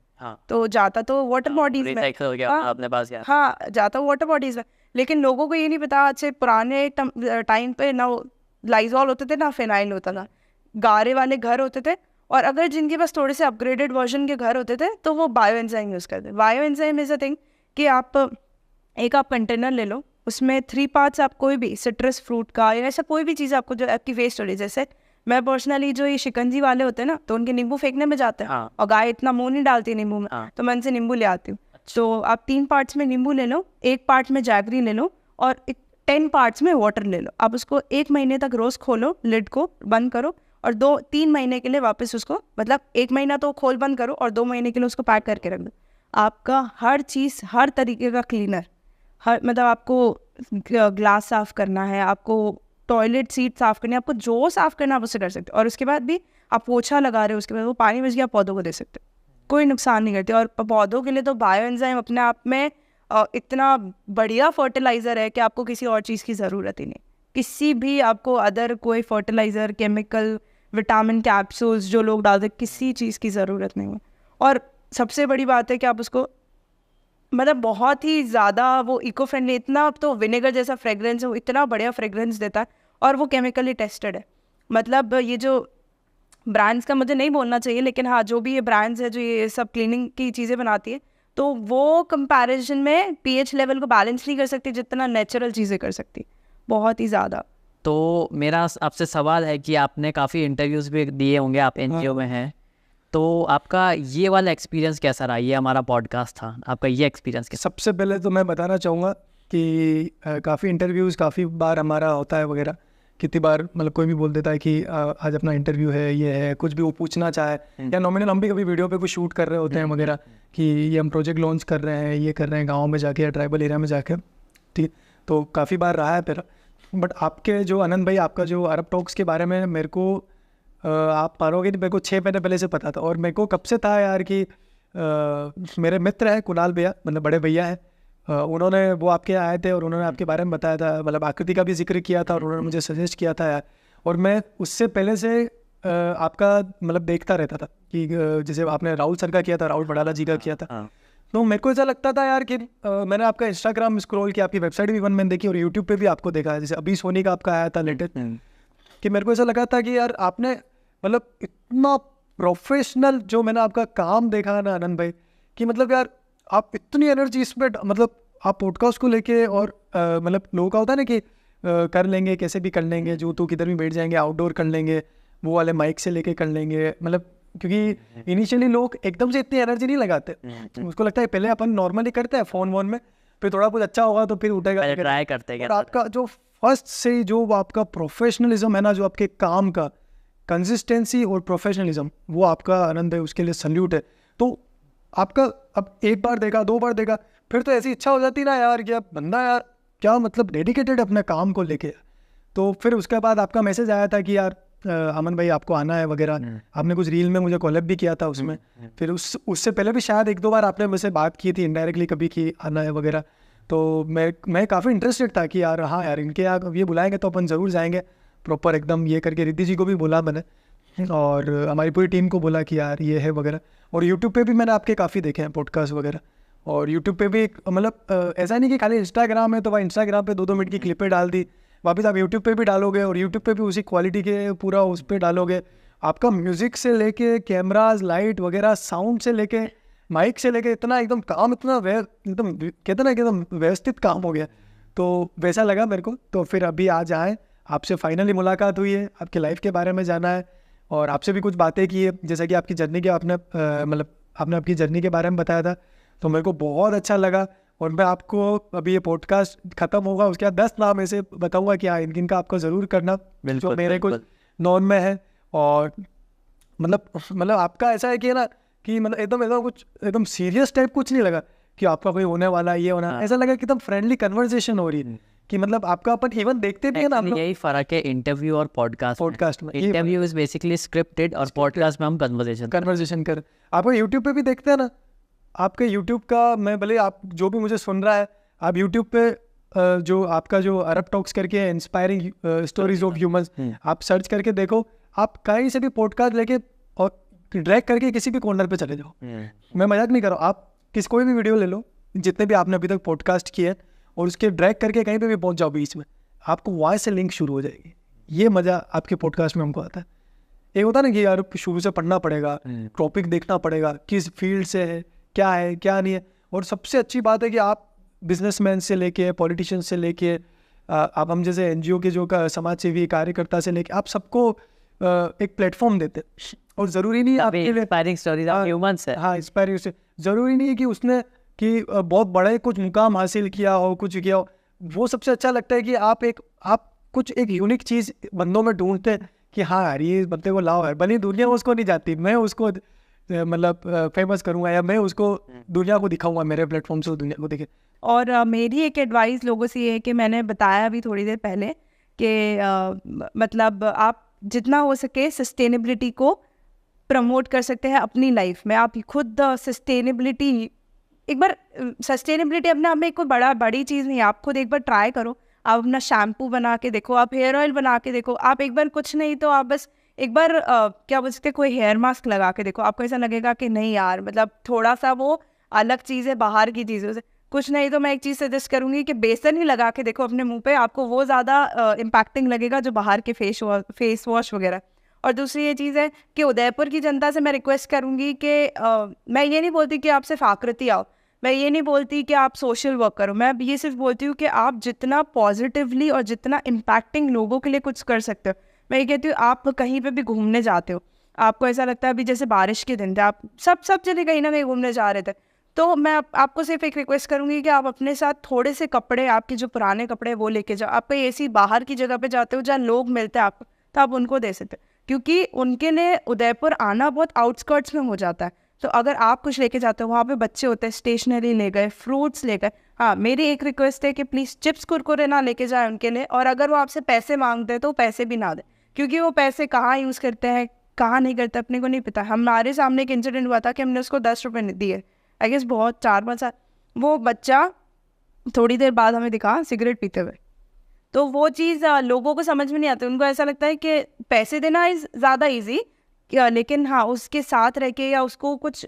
Speaker 4: तो जाता तो वाटर बॉडीज में, आपने पास हाँ जाता वाटर बॉडीज में। लेकिन लोगों को ये नहीं पता, अच्छे पुराने टाइम पे ना लाइजोल होते थे ना फिनाइल होता था, गारे वाले घर होते थे, और अगर जिनके पास थोड़े से अपग्रेडेड वर्जन के घर होते थे तो वो बायो एंजाइम यूज़ करते। Bio enzyme is a thing कि आप कंटेनर ले लो, उसमें 3 पार्ट्स आप कोई भी सिट्रस फ्रूट का या ऐसा कोई भी चीज़ आपको जो आपकी वेस्ट हो रही है, जैसे मैं पर्सनली जो ये शिकंजी वाले होते हैं ना तो उनके नींबू फेंकने में जाते हैं, और गाय इतना मुंह नहीं डालती नींबू में, तो मैं उनसे नींबू ले आती हूँ। तो आप 3 पार्ट्स में नींबू ले लो, 1 पार्ट में जैगरी ले लो, और 10 पार्ट्स में वाटर ले लो, आप उसको 1 महीने तक रोज़ खोलो, लिड को बंद करो और 2-3 महीने के लिए वापस उसको, मतलब 1 महीना तो खोल बंद करो और 2 महीने के लिए उसको पैक करके रख दो। आपका हर चीज़, हर तरीके का क्लीनर, हर मतलब आपको ग्लास साफ़ करना है, आपको टॉयलेट सीट साफ़ करनी है, आपको जो साफ़ करना है आप उससे कर सकते हो। और उसके बाद भी आप पोछा लगा रहे हो, उसके बाद वो पानी बच गया, आप पौधों को दे सकते हो, कोई नुकसान नहीं करती। और पौधों के लिए तो बायो एंजाइम अपने आप में इतना बढ़िया फर्टिलाइज़र है कि आपको किसी और चीज़ की ज़रूरत ही नहीं, किसी भी आपको अदर कोई फर्टिलाइज़र, केमिकल, विटामिन कैप्सूल्स जो लोग डालते, किसी चीज़ की ज़रूरत नहीं है। और सबसे बड़ी बात है कि आप उसको मतलब बहुत ही ज़्यादा वो इको फ्रेंडली, इतना तो विनेगर जैसा फ्रेगरेंस है, वो इतना बढ़िया फ्रेगरेंस देता है और वो केमिकली टेस्टेड है। मतलब ये जो ब्रांड्स का मुझे नहीं बोलना चाहिए, लेकिन हाँ जो भी ये ब्रांड्स है जो ये सब क्लीनिंग की चीज़ें बनाती है, तो वो कंपैरिजन में पीएच लेवल को बैलेंस नहीं कर सकती जितना नेचुरल चीज़ें कर सकती, बहुत ही ज़्यादा।
Speaker 2: तो मेरा आपसे सवाल है कि आपने काफ़ी इंटरव्यूज़ भी दिए होंगे, आप एनजीओ में हैं, तो आपका ये वाला एक्सपीरियंस कैसा रहा? ये हमारा पॉडकास्ट था, आपका ये एक्सपीरियंस कैसा?
Speaker 3: सबसे पहले तो मैं बताना चाहूँगा कि काफ़ी इंटरव्यूज़ काफ़ी बार हमारा होता है वगैरह, कितनी बार मतलब कोई भी बोल देता है कि आज अपना इंटरव्यू है, ये है, कुछ भी वो पूछना चाहे, या नॉमिनल हम भी कभी वीडियो पे कुछ शूट कर रहे होते हैं वगैरह कि ये हम प्रोजेक्ट लॉन्च कर रहे हैं, ये कर रहे हैं गाँव में जाके या ट्राइबल एरिया में जाके, ठीक। तो काफ़ी बार रहा है फिर। बट आपके जो आनंद भाई, आपका जो अरब टॉक्स के बारे में मेरे को आप मानोगे नहीं, मेरे को 6 महीने पहले से पता था। और मेरे को कब से था यार कि मेरे मित्र हैं कुणाल भैया, मतलब बड़े भैया हैं, उन्होंने वो आपके आए थे और उन्होंने आपके बारे में बताया था, मतलब आकृति का भी जिक्र किया था और उन्होंने मुझे सजेस्ट किया था यार। और मैं उससे पहले से आपका मतलब देखता रहता था कि जैसे आपने राहुल सर का किया था, राहुल बड़ाला जी का किया था, तो मेरे को ऐसा लगता था यार कि मैंने आपका इंस्टाग्राम स्क्रॉल किया, आपकी वेबसाइट भी मैंने देखी और यूट्यूब पे भी आपको देखा है, जैसे अभी सोनी का आपका आया था लेटेस्ट, कि मेरे को ऐसा लगा था कि यार आपने मतलब इतना प्रोफेशनल जो मैंने आपका काम देखा है ना आनंद भाई, कि मतलब यार आप इतनी एनर्जी इसमें, मतलब आप पॉडकास्ट को लेके और मतलब लोगों का होता है ना कि कर लेंगे, कैसे भी कर लेंगे, जो तो किधर भी बैठ जाएंगे, आउटडोर कर लेंगे, वो वाले माइक से लेके कर लेंगे, मतलब क्योंकि इनिशियली लोग एकदम से इतनी एनर्जी नहीं लगाते, उसको लगता है पहले अपन नॉर्मली करते हैं फ़ोन वोन में, फिर थोड़ा कुछ अच्छा होगा तो फिर उठेगा,
Speaker 2: ट्राई करते हैं।
Speaker 3: और आपका जो फर्स्ट से जो आपका प्रोफेशनलिज्म है ना, जो आपके काम का कंसिस्टेंसी और प्रोफेशनलिज्म, वो आपका आनंद है, उसके लिए सल्यूट है। तो आपका अब एक बार देखा, 2 बार देखा, फिर तो ऐसी इच्छा हो जाती ना यार कि अब बंदा यार क्या मतलब डेडिकेटेड अपने काम को लेके। तो फिर उसके बाद आपका मैसेज आया था कि यार अमन भाई आपको आना है वगैरह, आपने कुछ रील में मुझे कॉलअप भी किया था उसमें, फिर उससे पहले भी शायद 1-2 बार आपने मुझसे बात की थी इनडायरेक्टली कभी कि आना है वगैरह। तो मैं काफ़ी इंटरेस्टेड था कि यार हाँ यार इनके यहाँ ये बुलाएंगे तो अपन ज़रूर जाएंगे प्रॉपर एकदम ये करके। रिद्धि जी को भी बोला मैंने और हमारी पूरी टीम को बोला कि यार ये है वगैरह। और यूट्यूब पे भी मैंने आपके काफ़ी देखे हैं पॉडकास्ट वगैरह, और यूट्यूब पे भी मतलब ऐसा नहीं कि खाली इंस्टाग्राम है तो वहाँ इंस्टाग्राम पे 2-2 मिनट की क्लिपें डाल दी, वापस आप यूट्यूब पे भी डालोगे और यूट्यूब पे भी उसी क्वालिटी के पूरा उस पर डालोगे। आपका म्यूज़िक से लेके कैमराज, लाइट वगैरह, साउंड से लेके माइक से लेके इतना एकदम काम, इतना एकदम कहते ना कि एकदम व्यवस्थित काम हो गया, तो वैसा लगा मेरे को। तो फिर अभी आज आए, आपसे फाइनली मुलाकात हुई है, आपके लाइफ के बारे में जाना है और आपसे भी कुछ बातें की है, जैसा कि आपकी जर्नी के आपने मतलब आपने आपकी जर्नी के बारे में बताया था, तो मेरे को बहुत अच्छा लगा। और मैं आपको अभी ये पॉडकास्ट ख़त्म होगा उसके बाद 10 नाम ऐसे बताऊंगा कि हाँ इनका आपको ज़रूर करना, जो मेरे कुछ नॉन में है। और मतलब आपका ऐसा है कि ना कि मतलब एकदम कुछ एकदम सीरियस टाइप कुछ नहीं लगा कि आपका कोई होने वाला ये होना, ऐसा लगा कि एकदम फ्रेंडली कन्वर्सेशन हो रही है कि मतलब आपका अपन इवन देखते भी है ना।
Speaker 2: यही फ़र्क है इंटरव्यू और पॉडकास्ट में। इंटरव्यू इज बेसिकली स्क्रिप्टेड और पॉडकास्ट में हम कन्वर्सेशन कर।
Speaker 3: आपको यूट्यूब पे भी देखते हैं ना, आपके यूट्यूब का मैं भले आप जो भी मुझे सुन रहा है, आप यूट्यूब पे जो आपका जो अरब टॉक्स करके इंस्पायरिंग स्टोरीज ऑफ ह्यूमंस, आप सर्च करके देखो, आप कहीं से भी पॉडकास्ट लेके और ड्रैग करके किसी भी कॉर्नर पे चले जाओ। मैं मजाक नहीं कर रहा हूँ, आप कोई भी वीडियो ले लो जितने भी आपने अभी तक पॉडकास्ट किए और उसके ड्रैग करके कहीं पे भी पहुंच जाओ बीच में, आपको वहाँ से लिंक शुरू हो जाएगी। ये मज़ा आपके पॉडकास्ट में हमको आता है। एक होता है ना कि यार शुरू से पढ़ना पड़ेगा, टॉपिक देखना पड़ेगा, किस फील्ड से है, क्या है क्या नहीं है। और सबसे अच्छी बात है कि आप बिजनेसमैन से लेके पॉलिटिशियन से लेके आप हम जैसे एनजीओ के जो समाज सेवी कार्यकर्ता से लेके आप सबको एक प्लेटफॉर्म देते। और ज़रूरी नहीं है आपके लिए
Speaker 2: इंस्पायरिंग स्टोरीज ऑफ ह्यूमंस है।
Speaker 3: हाँ, इंस्पायरिंग से ज़रूरी नहीं है कि उसने कि बहुत बड़े कुछ मुकाम हासिल किया हो, कुछ किया हो। वो सबसे अच्छा लगता है कि आप कुछ एक यूनिक चीज़ बंदों में ढूंढते हैं कि हाँ यार ये बंदे को लाओ है, भले दुनिया उसको नहीं जाती, मैं उसको मतलब फेमस करूँगा या मैं उसको दुनिया को दिखाऊंगा, मेरे प्लेटफॉर्म से दुनिया को दिखे।
Speaker 4: और मेरी एक एडवाइस लोगों से ये है कि मैंने बताया अभी थोड़ी देर पहले कि मतलब आप जितना हो सके सस्टेनेबिलिटी को प्रमोट कर सकते हैं अपनी लाइफ में। आप खुद सस्टेनेबिलिटी एक बार सस्टेनेबिलिटी अपने आप में कोई बड़ी चीज़ नहीं है, आप खुद एक बार ट्राई करो। आप अपना शैम्पू बना के देखो, आप हेयर ऑयल बना के देखो, आप एक बार कुछ नहीं तो आप बस एक बार क्या बोल सकते कोई हेयर मास्क लगा के देखो, आपको ऐसा लगेगा कि नहीं यार मतलब थोड़ा सा वो अलग चीज़ है बाहर की चीज़ों से। कुछ नहीं तो मैं एक चीज़ सजेस्ट करूँगी कि बेसन ही लगा के देखो अपने मुंह पे, आपको वो ज़्यादा इम्पैक्टिंग लगेगा जो बाहर के फेस वॉश वगैरह। और दूसरी ये चीज़ है कि उदयपुर की जनता से मैं रिक्वेस्ट करूँगी कि मैं ये नहीं बोलती कि आप सिर्फ आकृति आओ, मैं ये नहीं बोलती कि आप सोशल वर्क करो, मैं ये सिर्फ बोलती हूँ कि आप जितना पॉजिटिवली और जितना इम्पैक्टिंग लोगों के लिए कुछ कर सकते हो। मैं ये कहती हूँ आप कहीं पे भी घूमने जाते हो, आपको ऐसा लगता है अभी जैसे बारिश के दिन थे, आप सब जने कहीं ना कहीं घूमने जा रहे थे, तो मैं आपको सिर्फ एक रिक्वेस्ट करूँगी कि आप अपने साथ थोड़े से कपड़े, आपके जो पुराने कपड़े वो लेके जाओ। आप कहीं ऐसी बाहर की जगह पे जाते हो जहाँ लोग मिलते हैं आपको, तो आप उनको दे सकते हो, क्योंकि उनके लिए उदयपुर आना बहुत आउटस्कर्ट्स में हो जाता है। तो अगर आप कुछ लेके जाते हो, वहाँ पे बच्चे होते हैं, स्टेशनरी ले गए, फ्रूट्स ले गए। हाँ, मेरी एक रिक्वेस्ट है कि प्लीज़ चिप्स कुरकुरे ना लेके जाए उनके लिए, और अगर वो आपसे पैसे मांगते हैं तो पैसे भी ना दें, क्योंकि वो पैसे कहाँ यूज़ करते हैं कहाँ नहीं करते अपने को नहीं पता। हमारे सामने एक इंसिडेंट हुआ था कि हमने उसको 10 रुपये दिए, आई गेस बहुत 4-5 साल, वो बच्चा थोड़ी देर बाद हमें दिखा सिगरेट पीते हुए। तो वो चीज़ लोगों को समझ में नहीं आती, उनको ऐसा लगता है कि पैसे देना इज़ ज़्यादा ईजी, लेकिन हाँ उसके साथ रह के या उसको कुछ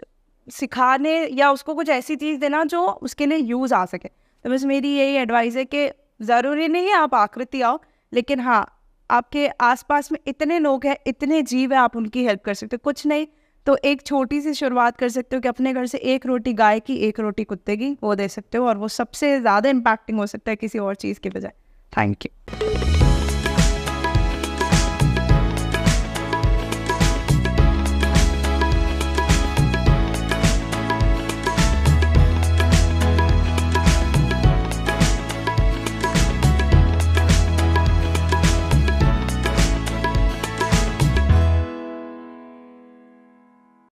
Speaker 4: सिखाने या उसको कुछ ऐसी चीज़ देना जो उसके लिए यूज़ आ सके। तो बस मेरी यही एडवाइस है कि ज़रूरी नहीं है आप आकृति आओ, लेकिन हाँ आपके आसपास में इतने लोग हैं, इतने जीव हैं, आप उनकी हेल्प कर सकते हो। कुछ नहीं तो एक छोटी सी शुरुआत कर सकते हो कि अपने घर से एक रोटी गाय की, एक रोटी कुत्ते की वो दे सकते हो, और वो सबसे ज़्यादा इम्पैक्टिंग हो सकता है किसी और चीज़ के बजाय। Thank you.